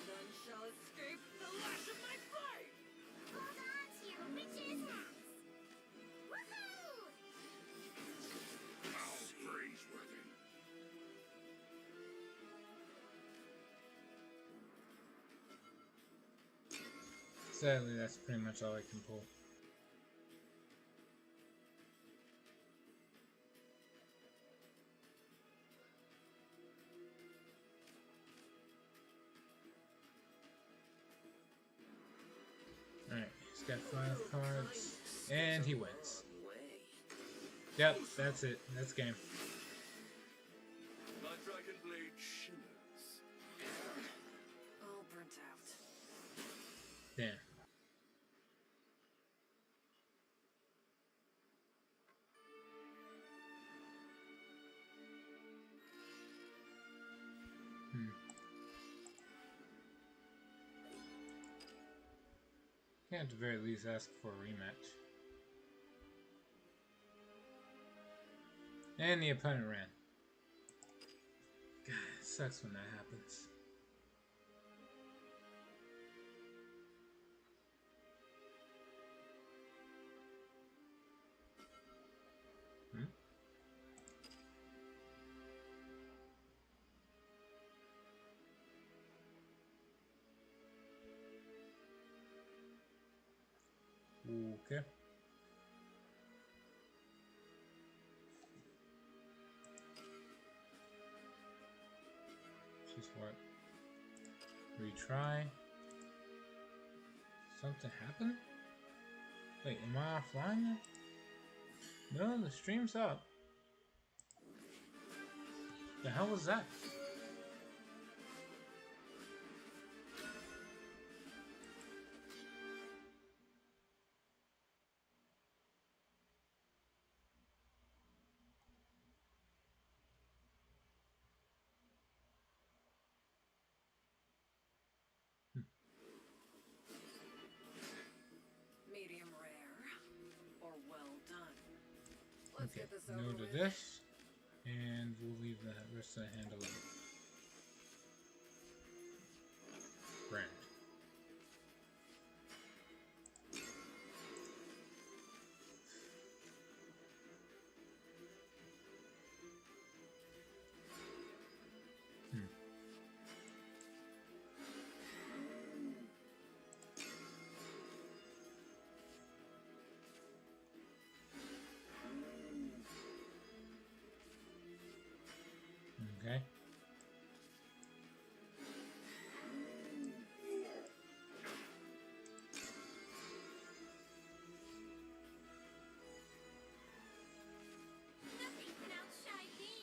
None shall escape the lash of my blade! Hold on to your witch's hats. Woohoo! How praiseworthy. Sadly, that's pretty much all I can pull. Alright, he's got 5 cards, and he wins. Yep, that's it. That's game. My dragon blade shimmers. All burnt out. Damn. Can at the very least ask for a rematch. And the opponent ran. God, it sucks when that happens. Okay. Just what? Retry. Something happened? Wait, am I offline now? No, the stream's up. The hell was that? Medium rare. Or well done. Let's Okay, get this no over to with. this. And we'll leave the rest of the hand alone. Grand. Okay. Nothing can outshine me.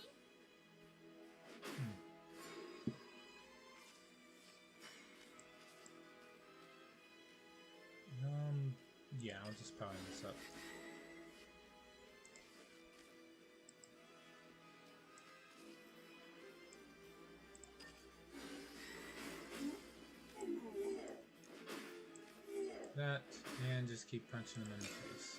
Yeah, I'll just power this up. just keep punching him in the face.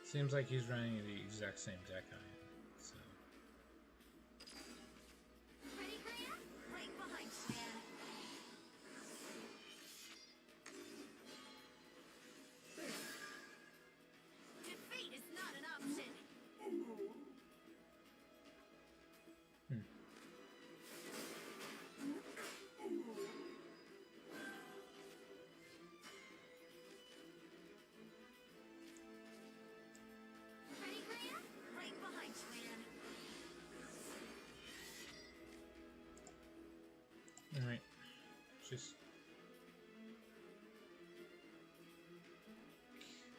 Seems like he's running the exact same deck I am, so. Ready, Graham? Right behind you, man. Defeat is not an option. Ready, Graham? Right behind you, man. Alright. Just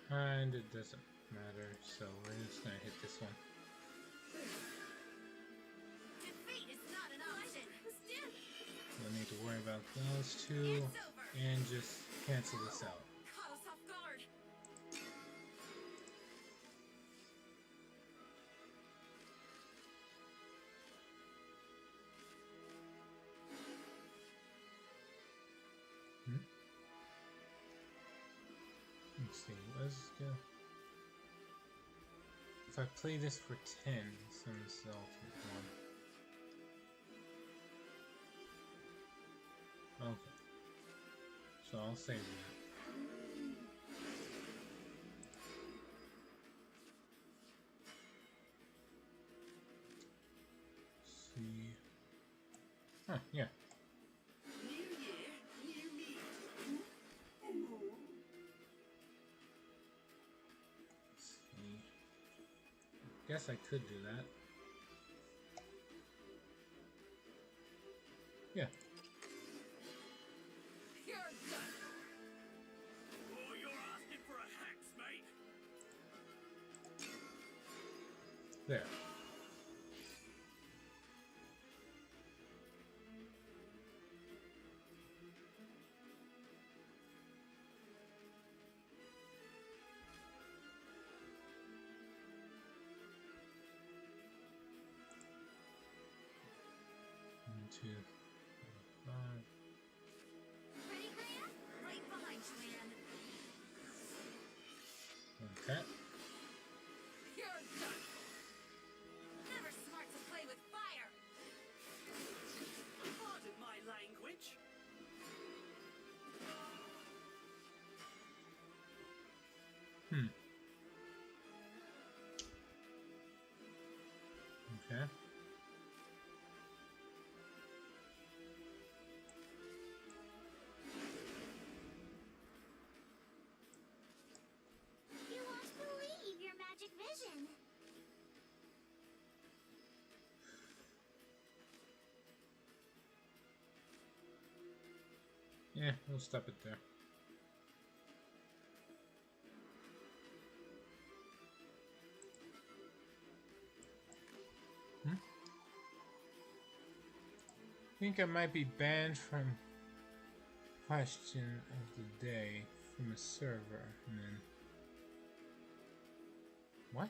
kinda doesn't matter, so we're just gonna hit this one. Defeat is not an option. Still, Don't need to worry about those two, it's over. and just cancel this out. Caught us off guard. Let's see, what does this do? If I play this for 10, send this to the ultimate one. Okay. So I'll save that. See. Huh, yeah. New year, new me. See. Guess I could do that. Yeah. You're done. Oh, you're asking for a hex, mate. There. One, two, five. Ready, Graham? Right behind you, man. Okay. You're done. Never smart to play with fire. Pardon my language. Okay. You won't believe your magic vision. Yeah, we'll stop it there. I think I might be banned from question of the day from a server, and then what?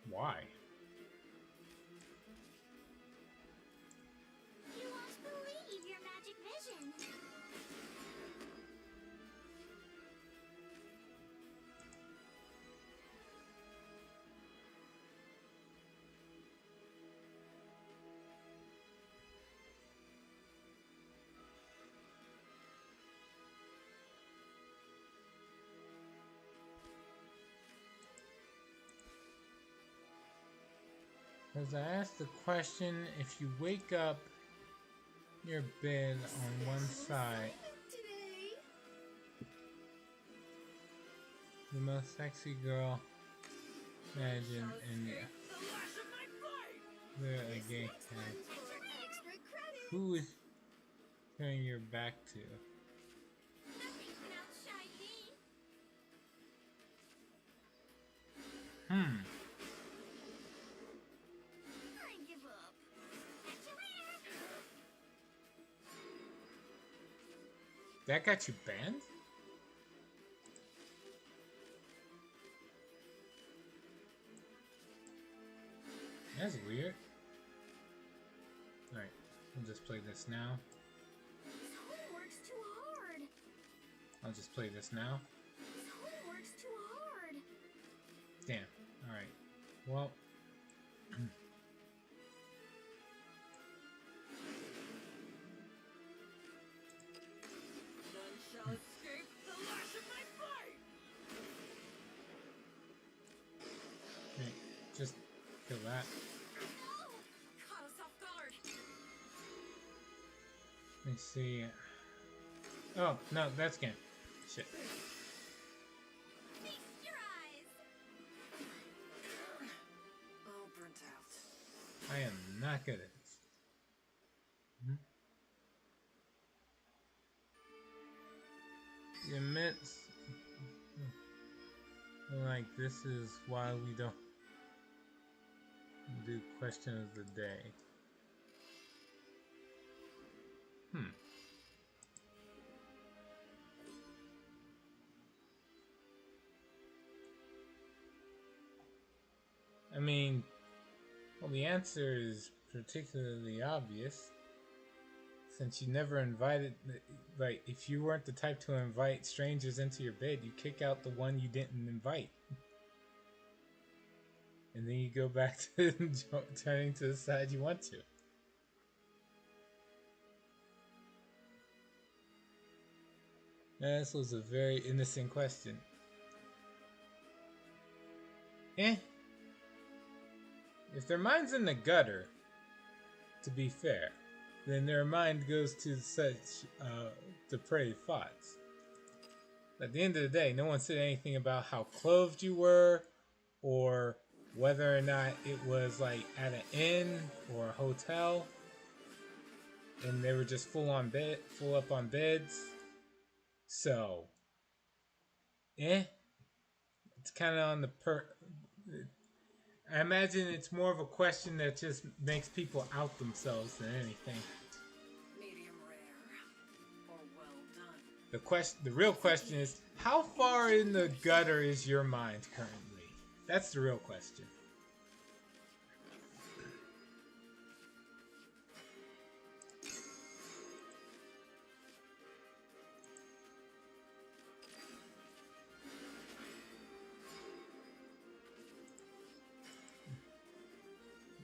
Why? You won't believe your magic vision. As I asked the question, if you wake up your bed on one side, Today. the most sexy girl imagine in The lash of my blade. the gay cat. Extra credit. Who is turning your back to? Nothing can outshine me. I give up. Catch you later. That got you banned? That's weird. Alright. I'll just play this now. This homework's too hard. I'll just play this now. This homework's too hard. Damn. Alright. Well. None shall escape the lash of my blade! Okay, just kill that. No! Caught us off guard. Let me see. Oh, no, that's game. Shit. Feast your eyes. All burnt out. I am not good at this. The immense. Like, this is why we don't do question of the day. I mean, well, the answer is particularly obvious. Since you never invited, like, if you weren't the type to invite strangers into your bed, you kick out the one you didn't invite. And then you go back to turning to the side you want to. This was a very innocent question. If their mind's in the gutter, to be fair, then their mind goes to such depraved thoughts. At the end of the day, no one said anything about how clothed you were, or whether or not it was like at an inn or a hotel, and they were just full up on beds. So, it's kind of on the I imagine it's more of a question that just makes people out themselves than anything. Medium rare. Or well done. The real question is, how far in the gutter is your mind currently? That's the real question.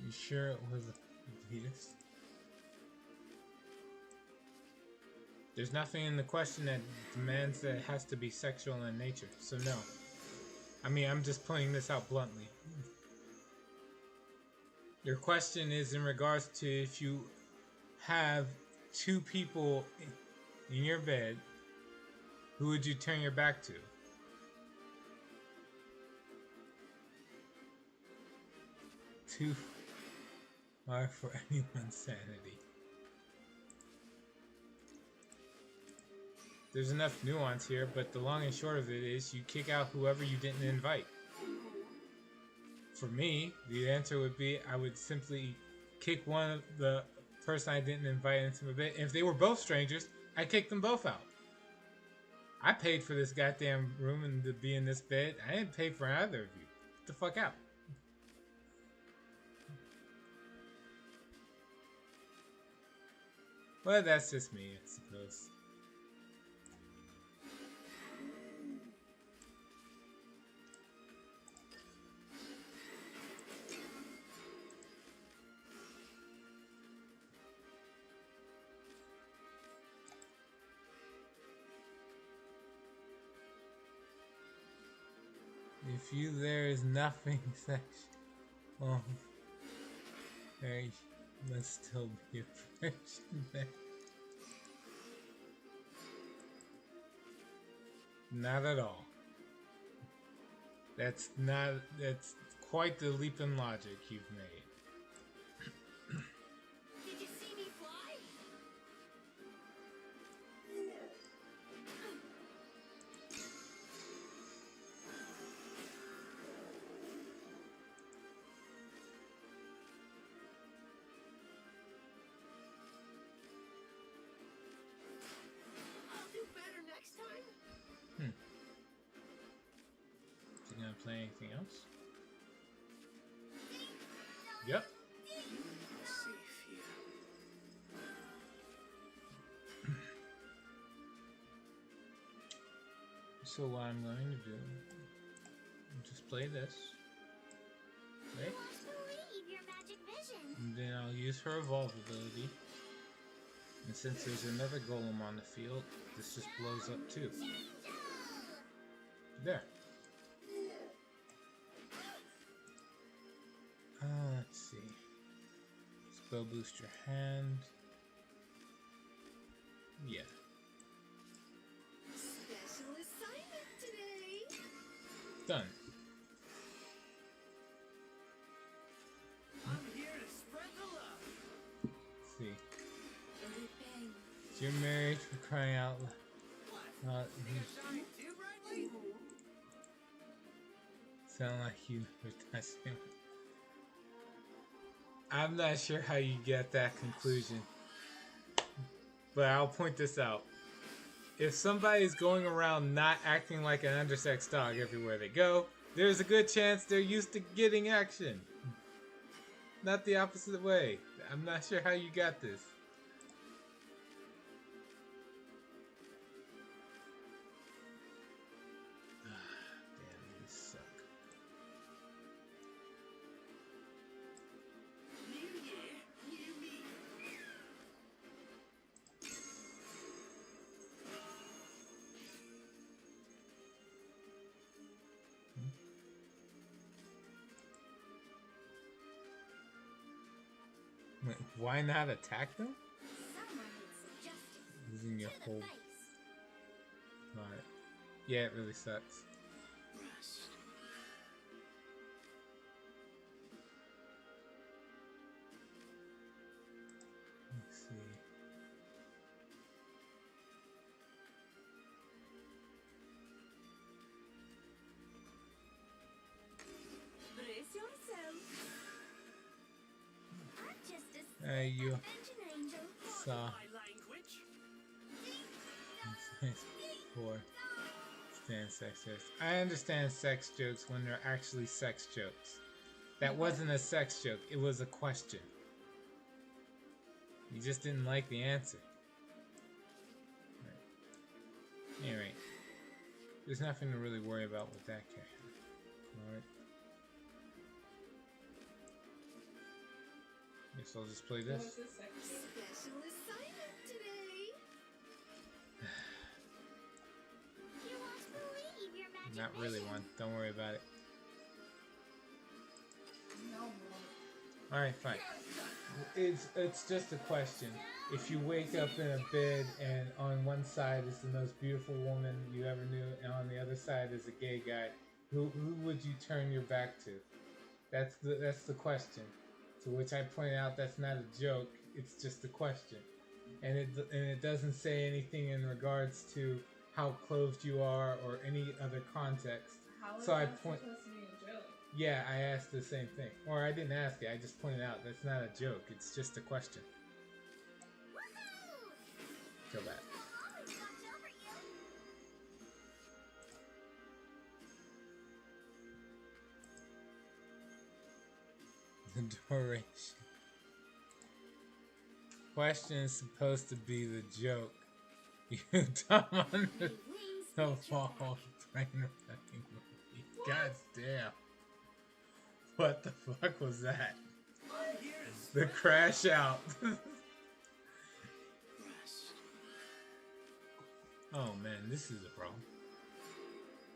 You sure it was a fetus? There's nothing in the question that demands that it has to be sexual in nature, so no. I mean, I'm just putting this out bluntly. Your question is in regards to if you have two people in your bed, who would you turn your back to? Too hard for anyone's sanity. There's enough nuance here, but the long and short of it is you kick out whoever you didn't invite. For me, the answer would be I would simply kick one of the person I didn't invite into my bed. If they were both strangers, I'd kick them both out. I paid for this goddamn room and to be in this bed. I didn't pay for either of you. Get the fuck out. Well, that's just me, I suppose. If there is nothing sexual, there must still be a friction there. Not at all. That's quite the leap in logic you've made. Did you see me fly? I'll do better next time. Is he gonna play anything else? Yep. Safe here. So what I'm going to do, just play this. Okay. Believe your magic vision. And then I'll use her evolve ability. And since there's another golem on the field, this just blows up too. There. Let's see. Spell boost your hand. Yeah. Special assignment today. Done. I'm here to spread the love. Let's see. Bang. So you're married for crying out loud. Shine too brightly? Sound like you were testing. I'm not sure how you get that conclusion. But I'll point this out. If somebody's going around not acting like an undersexed dog everywhere they go, there's a good chance they're used to getting action. Not the opposite way. I'm not sure how you got this. Damn, these suck. New year, new me. Wait, why not attack them? Someone needs suggestions. Using your To the whole. face. Alright. Yeah, it really sucks. Let's see. Brace yourself. I'm just a You intervention angel. saw My language. for stand sex jokes. I understand sex jokes when they're actually sex jokes. That wasn't a sex joke, it was a question. You just didn't like the answer. Right. Anyway, there's nothing to really worry about with that character. Alright. Guess I'll just play this. Special assignment today. You won't believe your magic Not really vision. one. Don't worry about it. Alright, fine. It's just a question. If you wake up in a bed and on one side is the most beautiful woman you ever knew and on the other side is a gay guy, who would you turn your back to? That's the question. To which I point out that's not a joke, it's just a question. And it doesn't say anything in regards to how clothed you are or any other context. How is So I that point- supposed to be a joke? Yeah, I asked the same thing. Or I didn't ask it, I just pointed out that's not a joke, it's just a question. Woohoo! Go back. I'll always watch over you. The duration. Question is supposed to be the joke. You dumb under Wings the reach your wall train fucking movie. God damn. What the fuck was that? I'm here to The crash out. Oh man, this is a problem.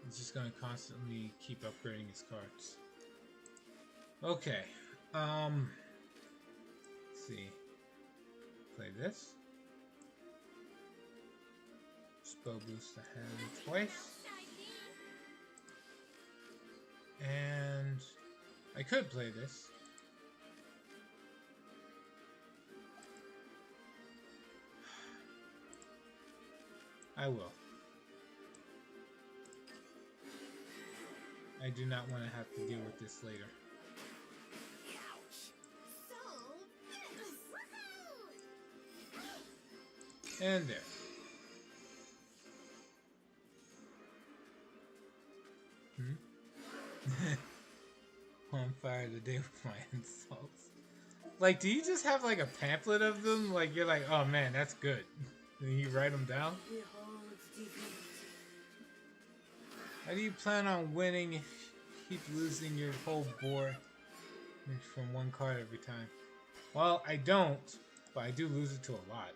He's just gonna constantly keep upgrading his cards. Okay. Let's see. Play this. Spell boost the hand twice. And I could play this. I will. I do not want to have to deal with this later. And there. On fire today with my insults. Like, do you just have like a pamphlet of them? Like, you're like, oh man, that's good. And you write them down? Behold defeat. How do you plan on winning if you keep losing your whole board from one card every time? Well, I don't, but I do lose it to a lot.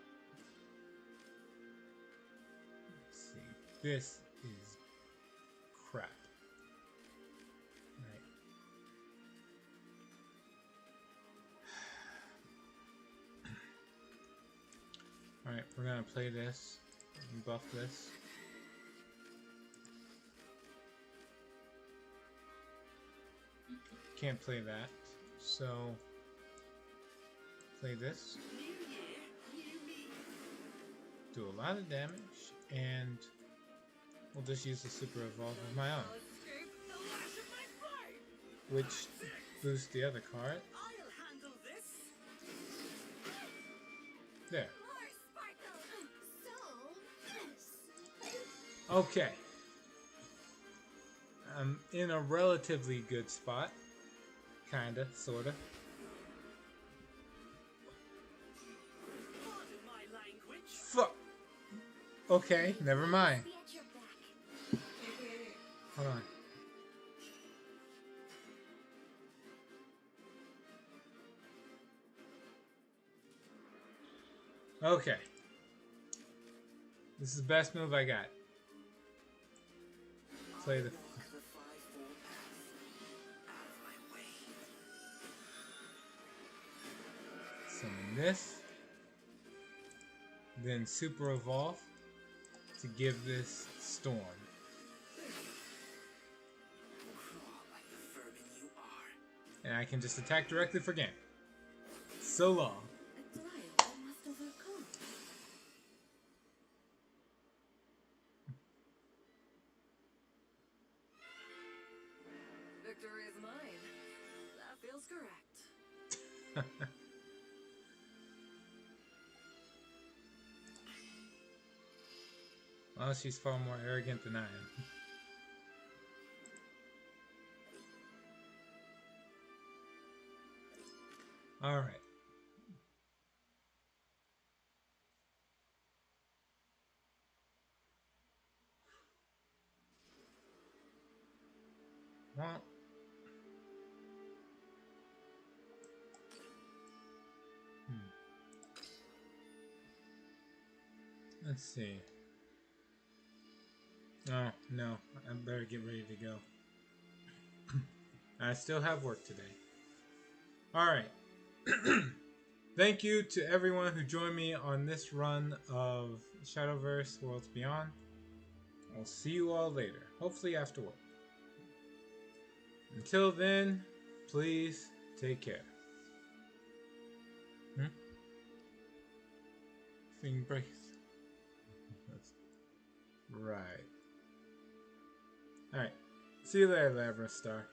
Let's see. This is crap. Alright, we're gonna play this and buff this. Can't play that, so play this. Do a lot of damage, and we'll just use the Super Evolve of my own, which boosts the other card. I'll handle this. There. So, Okay. I'm in a relatively good spot. Kinda, sorta. Pardon my language. Fuck. Okay, never mind. be at your back. Hold on. Okay. This is the best move I got. Play the... Summon this. Then Super Evolve to give this Storm. And I can just attack directly for game. So long. A trial I must overcome. Victory is mine. That feels correct. Well, she's far more arrogant than I am. Alright. Well, let's see. Oh, no. I better get ready to go. I still have work today. Alright. Thank you to everyone who joined me on this run of Shadowverse Worlds Beyond. I'll see you all later. Hopefully after work. Until then, please take care. Thing breaks. That's right. Alright. See you later, Labra Star.